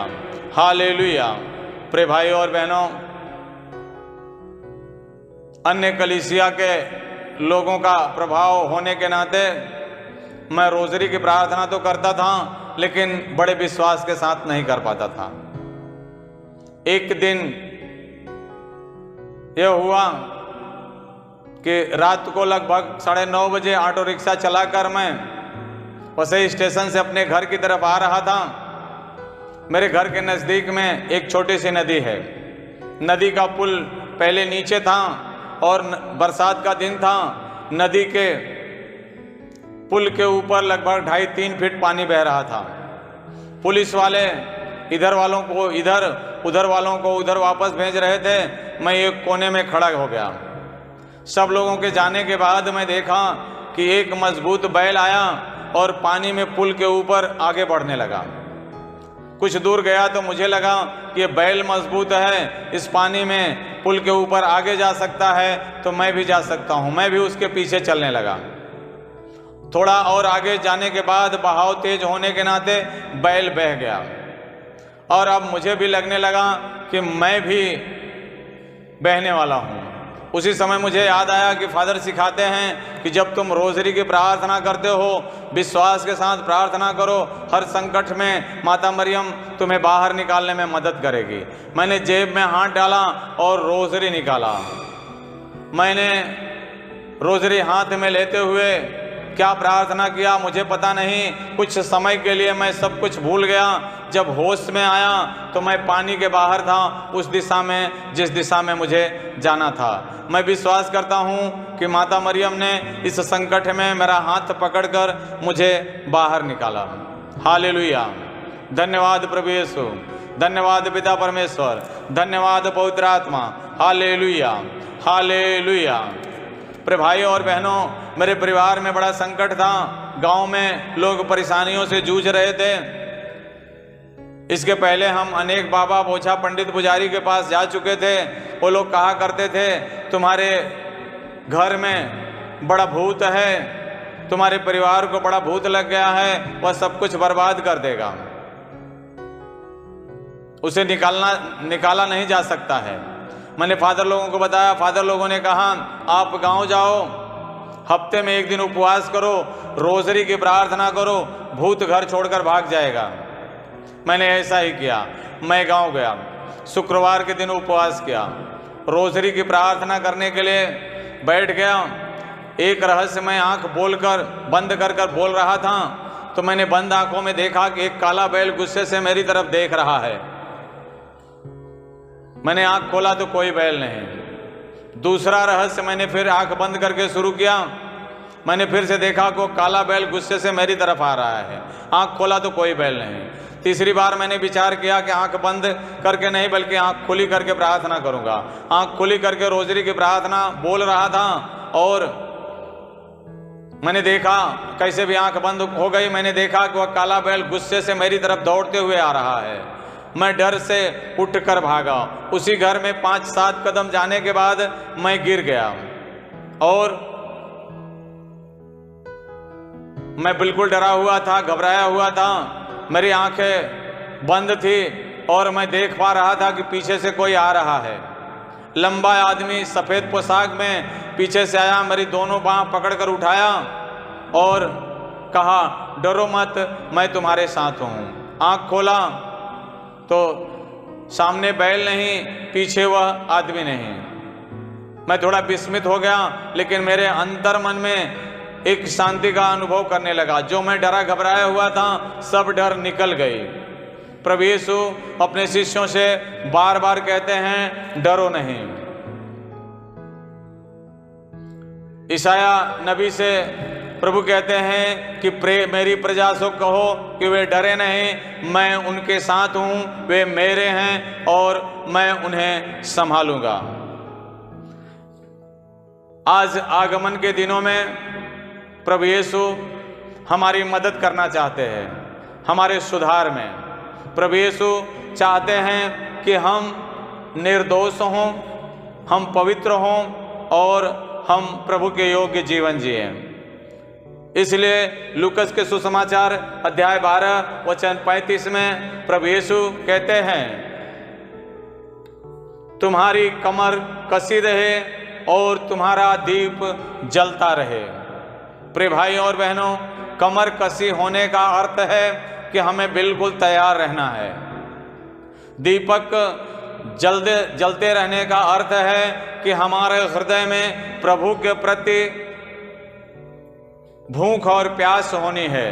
hallelujah. प्रिय भाई और बहनों, अन्य कलीसिया के लोगों का प्रभाव होने के नाते मैं रोजरी की प्रार्थना तो करता था, लेकिन बड़े विश्वास के साथ नहीं कर पाता था। एक दिन यह हुआ कि रात को लगभग 9:30 बजे ऑटो रिक्शा चलाकर मैं वसई स्टेशन से अपने घर की तरफ आ रहा था। मेरे घर के नज़दीक में एक छोटी सी नदी है। नदी का पुल पहले नीचे था और बरसात का दिन था। नदी के पुल के ऊपर लगभग 2.5-3 फीट पानी बह रहा था। पुलिस वाले इधर वालों को इधर, उधर वालों को उधर वापस भेज रहे थे। मैं एक कोने में खड़ा हो गया। सब लोगों के जाने के बाद मैं देखा कि एक मजबूत बैल आया और पानी में पुल के ऊपर आगे बढ़ने लगा। कुछ दूर गया तो मुझे लगा कि ये बैल मजबूत है, इस पानी में पुल के ऊपर आगे जा सकता है, तो मैं भी जा सकता हूँ। मैं भी उसके पीछे चलने लगा। थोड़ा और आगे जाने के बाद बहाव तेज होने के नाते बैल बह गया और अब मुझे भी लगने लगा कि मैं भी बहने वाला हूँ। उसी समय मुझे याद आया कि फादर सिखाते हैं कि जब तुम रोजरी की प्रार्थना करते हो, विश्वास के साथ प्रार्थना करो। हर संकट में माता मरियम तुम्हें बाहर निकालने में मदद करेगी। मैंने जेब में हाथ डाला और रोजरी निकाला। मैंने रोजरी हाथ में लेते हुए क्या प्रार्थना किया मुझे पता नहीं। कुछ समय के लिए मैं सब कुछ भूल गया। जब होश में आया तो मैं पानी के बाहर था, उस दिशा में जिस दिशा में मुझे जाना था। मैं विश्वास करता हूँ कि माता मरियम ने इस संकट में मेरा हाथ पकड़कर मुझे बाहर निकाला। हालेलुया। धन्यवाद प्रभु यीशु, धन्यवाद पिता परमेश्वर, धन्यवाद पवित्र आत्मा। Hallelujah, hallelujah. प्रिय भाइयों और बहनों, मेरे परिवार में बड़ा संकट था। गांव में लोग परेशानियों से जूझ रहे थे। इसके पहले हम अनेक बाबा बोझा पंडित पुजारी के पास जा चुके थे। वो लोग कहा करते थे तुम्हारे घर में बड़ा भूत है, तुम्हारे परिवार को बड़ा भूत लग गया है, वह सब कुछ बर्बाद कर देगा, उसे निकाला नहीं जा सकता है। मैंने फादर लोगों को बताया। फादर लोगों ने कहा आप गांव जाओ, हफ्ते में 1 दिन उपवास करो, रोजरी की प्रार्थना करो, भूत घर छोड़कर भाग जाएगा। मैंने ऐसा ही किया। मैं गांव गया, शुक्रवार के दिन उपवास किया, रोजरी की प्रार्थना करने के लिए बैठ गया। एक रहस्यमय आंख बंद कर बोल रहा था तो मैंने बंद आंखों में देखा कि एक काला बैल गुस्से से मेरी तरफ देख रहा है। मैंने आंख खोला तो कोई बैल नहीं। दूसरा रहस्य, मैंने फिर आंख बंद करके शुरू किया। मैंने फिर से देखा कि काला बैल गुस्से से मेरी तरफ आ रहा है। आंख खोला तो कोई बैल नहीं। तीसरी बार मैंने विचार किया कि आंख बंद करके नहीं बल्कि आंख खुली करके प्रार्थना करूंगा। आंख खुली करके रोजरी की प्रार्थना बोल रहा था और मैंने देखा कैसे भी आंख बंद हो गई। मैंने देखा कि वह काला बैल गुस्से से मेरी तरफ दौड़ते हुए आ रहा है। मैं डर से उठकर भागा। उसी घर में 5-7 कदम जाने के बाद मैं गिर गया और मैं बिल्कुल डरा हुआ था, घबराया हुआ था। मेरी आंखें बंद थी और मैं देख पा रहा था कि पीछे से कोई आ रहा है। लंबा आदमी सफ़ेद पोशाक में पीछे से आया, मेरी दोनों बाह पकड़कर उठाया और कहा डरो मत, मैं तुम्हारे साथ हूँ। आंख खोला तो सामने बैल नहीं, पीछे वह आदमी नहीं। मैं थोड़ा विस्मित हो गया, लेकिन मेरे अंतर मन में एक शांति का अनुभव करने लगा। जो मैं डरा घबराया हुआ था सब डर निकल गई। प्रभु यीशु अपने शिष्यों से बार बार कहते हैं डरो नहीं। ईशाया नबी से प्रभु कहते हैं कि मेरी प्रजा से कहो कि वे डरे नहीं, मैं उनके साथ हूं, वे मेरे हैं और मैं उन्हें संभालूंगा। आज आगमन के दिनों में प्रभु यीशु हमारी मदद करना चाहते हैं, हमारे सुधार में। प्रभु यीशु चाहते हैं कि हम निर्दोष हों, हम पवित्र हों और हम प्रभु के योग्य जीवन जिएं। इसलिए लूकस के सुसमाचार अध्याय 12 वचन 35 में प्रभु यीशु कहते हैं, तुम्हारी कमर कसी रहे और तुम्हारा दीप जलता रहे। प्रिय भाई और बहनों, कमर कसी होने का अर्थ है कि हमें बिल्कुल तैयार रहना है। दीपक जलते रहने का अर्थ है कि हमारे हृदय में प्रभु के प्रति भूख और प्यास होनी है।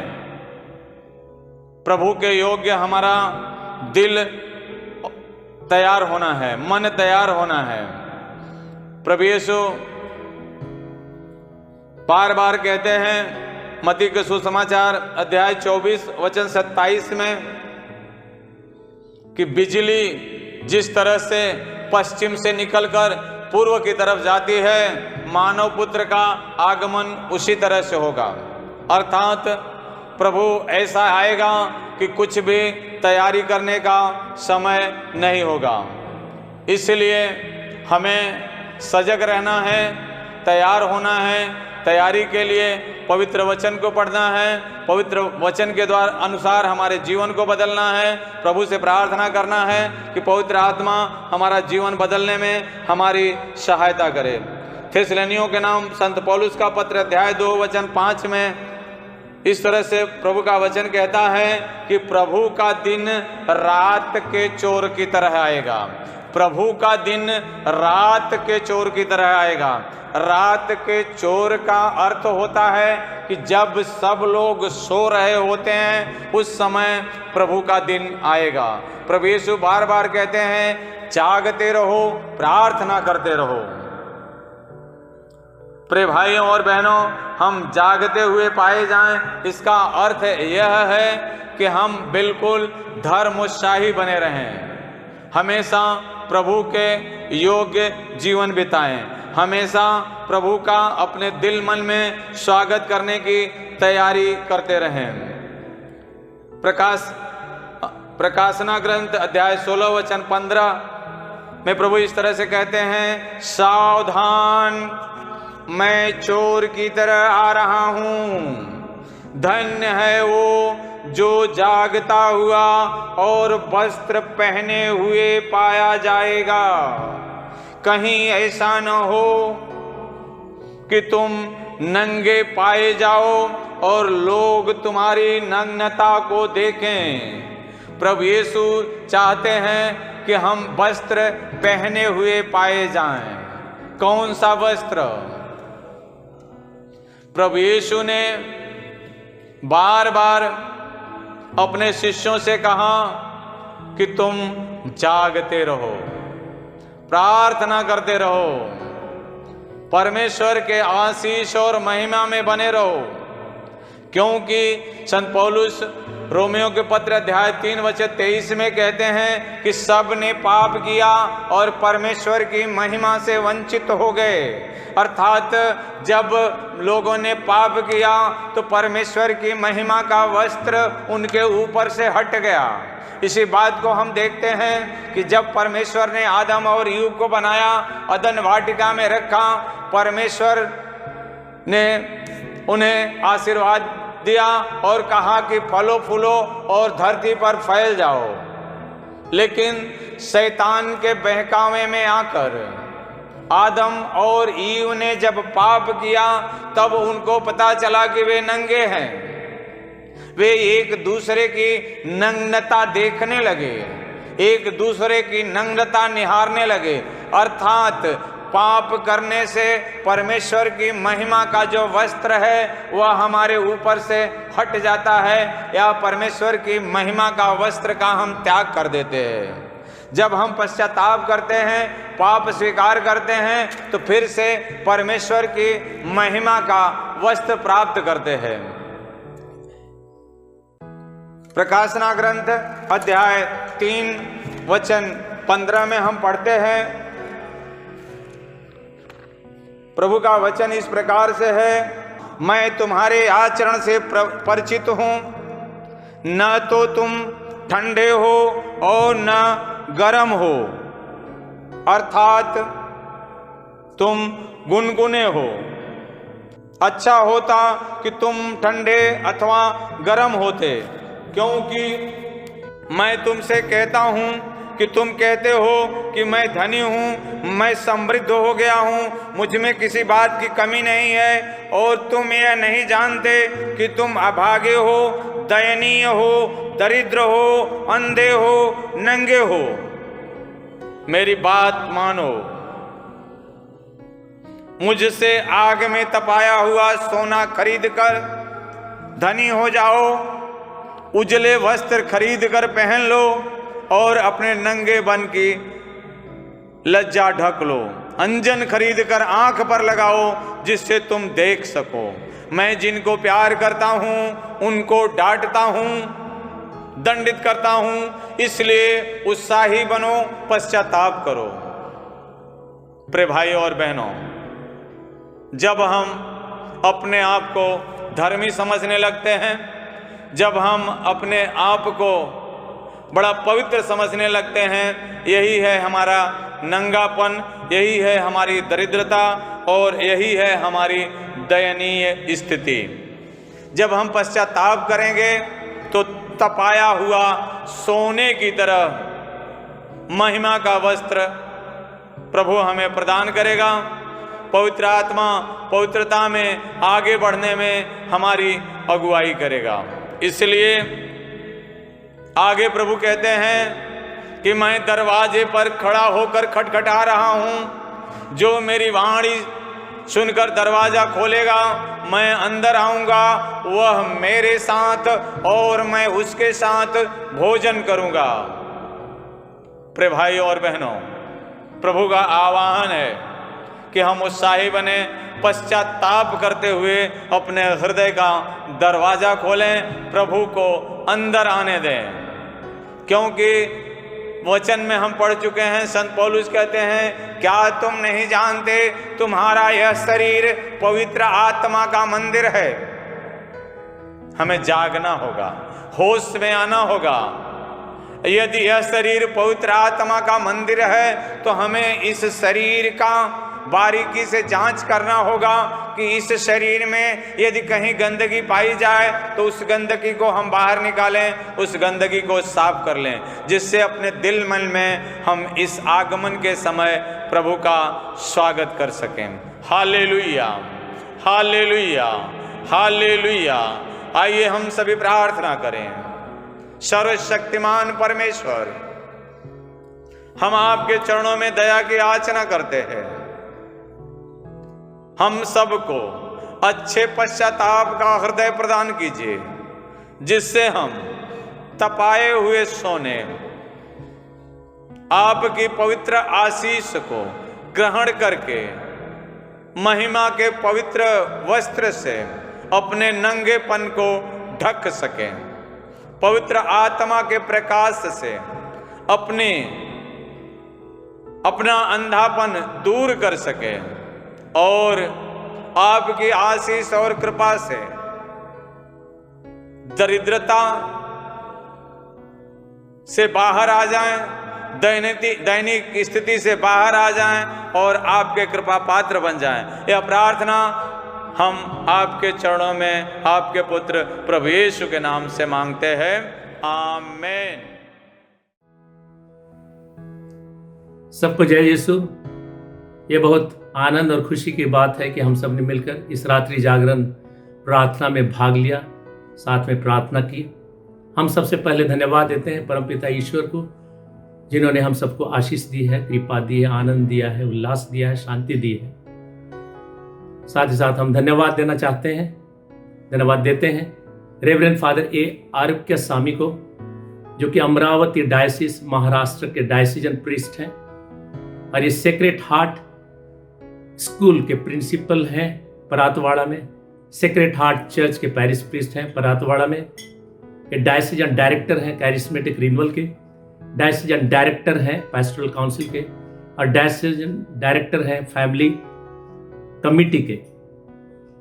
प्रभु के योग्य हमारा दिल तैयार होना है, मन तैयार होना है। प्रभु यीशु बार बार कहते हैं मत्ती के सुसमाचार अध्याय 24 वचन 27 में कि बिजली जिस तरह से पश्चिम से निकलकर पूर्व की तरफ जाती है, मानव पुत्र का आगमन उसी तरह से होगा। अर्थात प्रभु ऐसा आएगा कि कुछ भी तैयारी करने का समय नहीं होगा। इसलिए हमें सजग रहना है, तैयार होना है। तैयारी के लिए पवित्र वचन को पढ़ना है, पवित्र वचन के द्वारा अनुसार हमारे जीवन को बदलना है। प्रभु से प्रार्थना करना है कि पवित्र आत्मा हमारा जीवन बदलने में हमारी सहायता करे। थिस्सलुनीकियों के नाम संत पौलुस का पत्र अध्याय 2 वचन 5 में इस तरह से प्रभु का वचन कहता है कि प्रभु का दिन रात के चोर की तरह आएगा। प्रभु का दिन रात के चोर की तरह आएगा। रात के चोर का अर्थ होता है कि जब सब लोग सो रहे होते हैं उस समय प्रभु का दिन आएगा। प्रभु यीशु बार बार कहते हैं जागते रहो, प्रार्थना करते रहो। प्रिय भाइयों और बहनों, हम जागते हुए पाए जाएं, इसका अर्थ यह है कि हम बिल्कुल धर्मोत्साही बने रहें, हमेशा प्रभु के योग्य जीवन बिताएं, हमेशा प्रभु का अपने दिल मन में स्वागत करने की तैयारी करते रहें। प्रकाशना ग्रंथ अध्याय 16 वचन 15 में प्रभु इस तरह से कहते हैं, सावधान, मैं चोर की तरह आ रहा हूं। धन्य है वो जो जागता हुआ और वस्त्र पहने हुए पाया जाएगा। कहीं ऐसा न हो कि तुम नंगे पाए जाओ और लोग तुम्हारी नग्नता को देखें। प्रभु यीशु चाहते हैं कि हम वस्त्र पहने हुए पाए जाएं। कौन सा वस्त्र? प्रभु यीशु ने बार बार अपने शिष्यों से कहा कि तुम जागते रहो, प्रार्थना करते रहो, परमेश्वर के आशीष और महिमा में बने रहो। क्योंकि संत पौलुस रोमियो के पत्र अध्याय 3 वचन 23 में कहते हैं कि सब ने पाप किया और परमेश्वर की महिमा से वंचित हो गए। अर्थात जब लोगों ने पाप किया तो परमेश्वर की महिमा का वस्त्र उनके ऊपर से हट गया। इसी बात को हम देखते हैं कि जब परमेश्वर ने आदम और ईव को बनाया, अदन वाटिका में रखा, परमेश्वर ने उन्हें आशीर्वाद दिया और कहा कि फलो फूलो और धरती पर फैल जाओ। लेकिन शैतान के बहकावे में आकर आदम और ईव ने जब पाप किया तब उनको पता चला कि वे नंगे हैं। वे एक दूसरे की नग्नता देखने लगे, एक दूसरे की नग्नता निहारने लगे। अर्थात पाप करने से परमेश्वर की महिमा का जो वस्त्र है वह हमारे ऊपर से हट जाता है, या परमेश्वर की महिमा का वस्त्र का हम त्याग कर देते हैं। जब हम पश्चाताप करते हैं, पाप स्वीकार करते हैं, तो फिर से परमेश्वर की महिमा का वस्त्र प्राप्त करते हैं। प्रकाशना ग्रंथ अध्याय 3 वचन 15 में हम पढ़ते हैं, प्रभु का वचन इस प्रकार से है, मैं तुम्हारे आचरण से परिचित हूं, न तो तुम ठंडे हो और न गर्म हो, अर्थात तुम गुनगुने हो। अच्छा होता कि तुम ठंडे अथवा गर्म होते, क्योंकि मैं तुमसे कहता हूं कि तुम कहते हो कि मैं धनी हूं, मैं समृद्ध हो गया हूं, मुझ में किसी बात की कमी नहीं है, और तुम यह नहीं जानते कि तुम अभागे हो, दयनीय हो, दरिद्र हो, अंधे हो, नंगे हो। मेरी बात मानो, मुझसे आग में तपाया हुआ सोना खरीद कर धनी हो जाओ, उजले वस्त्र खरीद कर पहन लो और अपने नंगेपन की लज्जा ढक लो। अंजन खरीद कर आंख पर लगाओ जिससे तुम देख सको। मैं जिनको प्यार करता हूं उनको डांटता हूं, दंडित करता हूं, इसलिए उत्साही बनो, पश्चाताप करो। प्रिय भाई और बहनों, जब हम अपने आप को धर्मी समझने लगते हैं, जब हम अपने आप को बड़ा पवित्र समझने लगते हैं, यही है हमारा नंगापन, यही है हमारी दरिद्रता और यही है हमारी दयनीय स्थिति। जब हम पश्चाताप करेंगे तो तपाया हुआ सोने की तरह महिमा का वस्त्र प्रभु हमें प्रदान करेगा। पवित्र आत्मा पवित्रता में आगे बढ़ने में हमारी अगुवाई करेगा। इसलिए आगे प्रभु कहते हैं कि मैं दरवाजे पर खड़ा होकर खटखटा रहा हूं, जो मेरी वाणी सुनकर दरवाजा खोलेगा मैं अंदर आऊंगा, वह मेरे साथ और मैं उसके साथ भोजन करूंगा। प्रिय भाई और बहनों, प्रभु का आह्वान है कि हम उत्साही बने, पश्चाताप करते हुए अपने हृदय का दरवाजा खोलें, प्रभु को अंदर आने दें। क्योंकि वचन में हम पढ़ चुके हैं, संत पौलुस कहते हैं, क्या तुम नहीं जानते तुम्हारा यह शरीर पवित्र आत्मा का मंदिर है। हमें जागना होगा, होश में आना होगा। यदि यह शरीर पवित्र आत्मा का मंदिर है तो हमें इस शरीर का बारीकी से जांच करना होगा कि इस शरीर में यदि कहीं गंदगी पाई जाए तो उस गंदगी को हम बाहर निकालें, उस गंदगी को साफ कर लें, जिससे अपने दिल मन में हम इस आगमन के समय प्रभु का स्वागत कर सकें। Hallelujah, hallelujah, hallelujah. आइए हम सभी प्रार्थना करें। सर्वशक्तिमान परमेश्वर, हम आपके चरणों में दया की याचना करते हैं। हम सबको अच्छे पश्चाताप का हृदय प्रदान कीजिए, जिससे हम तपाए हुए सोने आपकी पवित्र आशीष को ग्रहण करके महिमा के पवित्र वस्त्र से अपने नंगेपन को ढक सकें, पवित्र आत्मा के प्रकाश से अपना अंधापन दूर कर सके और आपकी आशीष और कृपा से दरिद्रता से बाहर आ जाएं, दैनिक स्थिति से बाहर आ जाएं और आपके कृपा पात्र बन जाएं। यह प्रार्थना हम आपके चरणों में आपके पुत्र प्रभु यीशु के नाम से मांगते हैं। आमीन। सबको जय यीशु। ये बहुत आनंद और खुशी की बात है कि हम सब ने मिलकर इस रात्रि जागरण प्रार्थना में भाग लिया, साथ में प्रार्थना की। हम सबसे पहले धन्यवाद देते हैं परमपिता ईश्वर को, जिन्होंने हम सबको आशीष दी है, कृपा दी है, आनंद दिया है, उल्लास दिया है, शांति दी है। साथ ही साथ हम धन्यवाद देना चाहते हैं, धन्यवाद देते हैं रेवरेंड फादर ए आरोग्य स्वामी को, जो कि अमरावती डायसिस महाराष्ट्र के डायसिजन प्रीस्ट हैं और ये सेक्रेट हार्ट स्कूल के प्रिंसिपल हैं परातवाड़ा में, सेक्रेट हार्ट चर्च के पैरिश प्रीस्ट हैं परातवाड़ा में, ये डायसिजन डायरेक्टर हैं कैरिस्मेटिक रिन्यूअल के, डायसिजन डायरेक्टर हैं पैस्टोरल काउंसिल के और डायसिजन डायरेक्टर हैं फैमिली कमिटी के।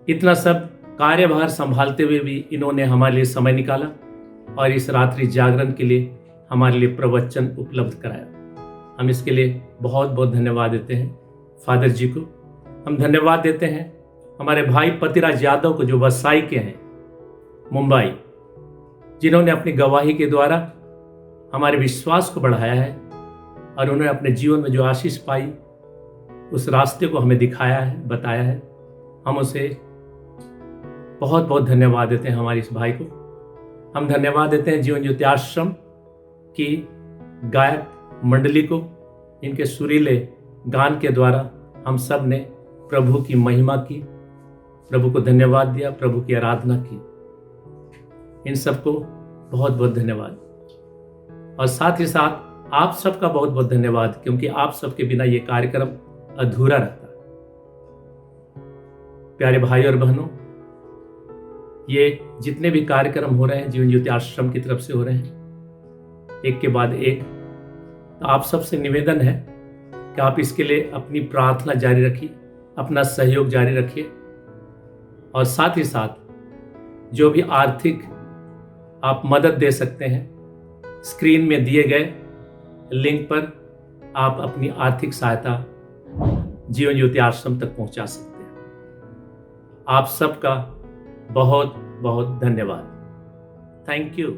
इतना सब कार्यभार संभालते हुए भी इन्होंने हमारे लिए समय निकाला और इस रात्रि जागरण के लिए हमारे लिए प्रवचन उपलब्ध कराया। हम इसके लिए बहुत बहुत धन्यवाद देते हैं फादर जी को। हम धन्यवाद देते हैं हमारे भाई पतिराज यादव को, जो वसाई के हैं मुंबई, जिन्होंने अपनी गवाही के द्वारा हमारे विश्वास को बढ़ाया है और उन्होंने अपने जीवन में जो आशीष पाई उस रास्ते को हमें दिखाया है, बताया है। हम उसे बहुत बहुत धन्यवाद देते हैं हमारे इस भाई को। हम धन्यवाद देते हैं जीवन ज्योति आश्रम की गायक मंडली को, इनके सुरीले गान के द्वारा हम सब ने प्रभु की महिमा की, प्रभु को धन्यवाद दिया, प्रभु की आराधना की। इन सबको बहुत बहुत धन्यवाद और साथ ही साथ आप सबका बहुत बहुत धन्यवाद, क्योंकि आप सबके बिना ये कार्यक्रम अधूरा रहता। प्यारे भाई और बहनों, ये जितने भी कार्यक्रम हो रहे हैं जीवन ज्योति आश्रम की तरफ से हो रहे हैं, एक के बाद एक, तो आप सबसे निवेदन है कि आप इसके लिए अपनी प्रार्थना जारी रखिए, अपना सहयोग जारी रखिए और साथ ही साथ जो भी आर्थिक आप मदद दे सकते हैं, स्क्रीन में दिए गए लिंक पर आप अपनी आर्थिक सहायता जीवन ज्योति आश्रम तक पहुंचा सकते हैं। आप सबका बहुत बहुत धन्यवाद। Thank you.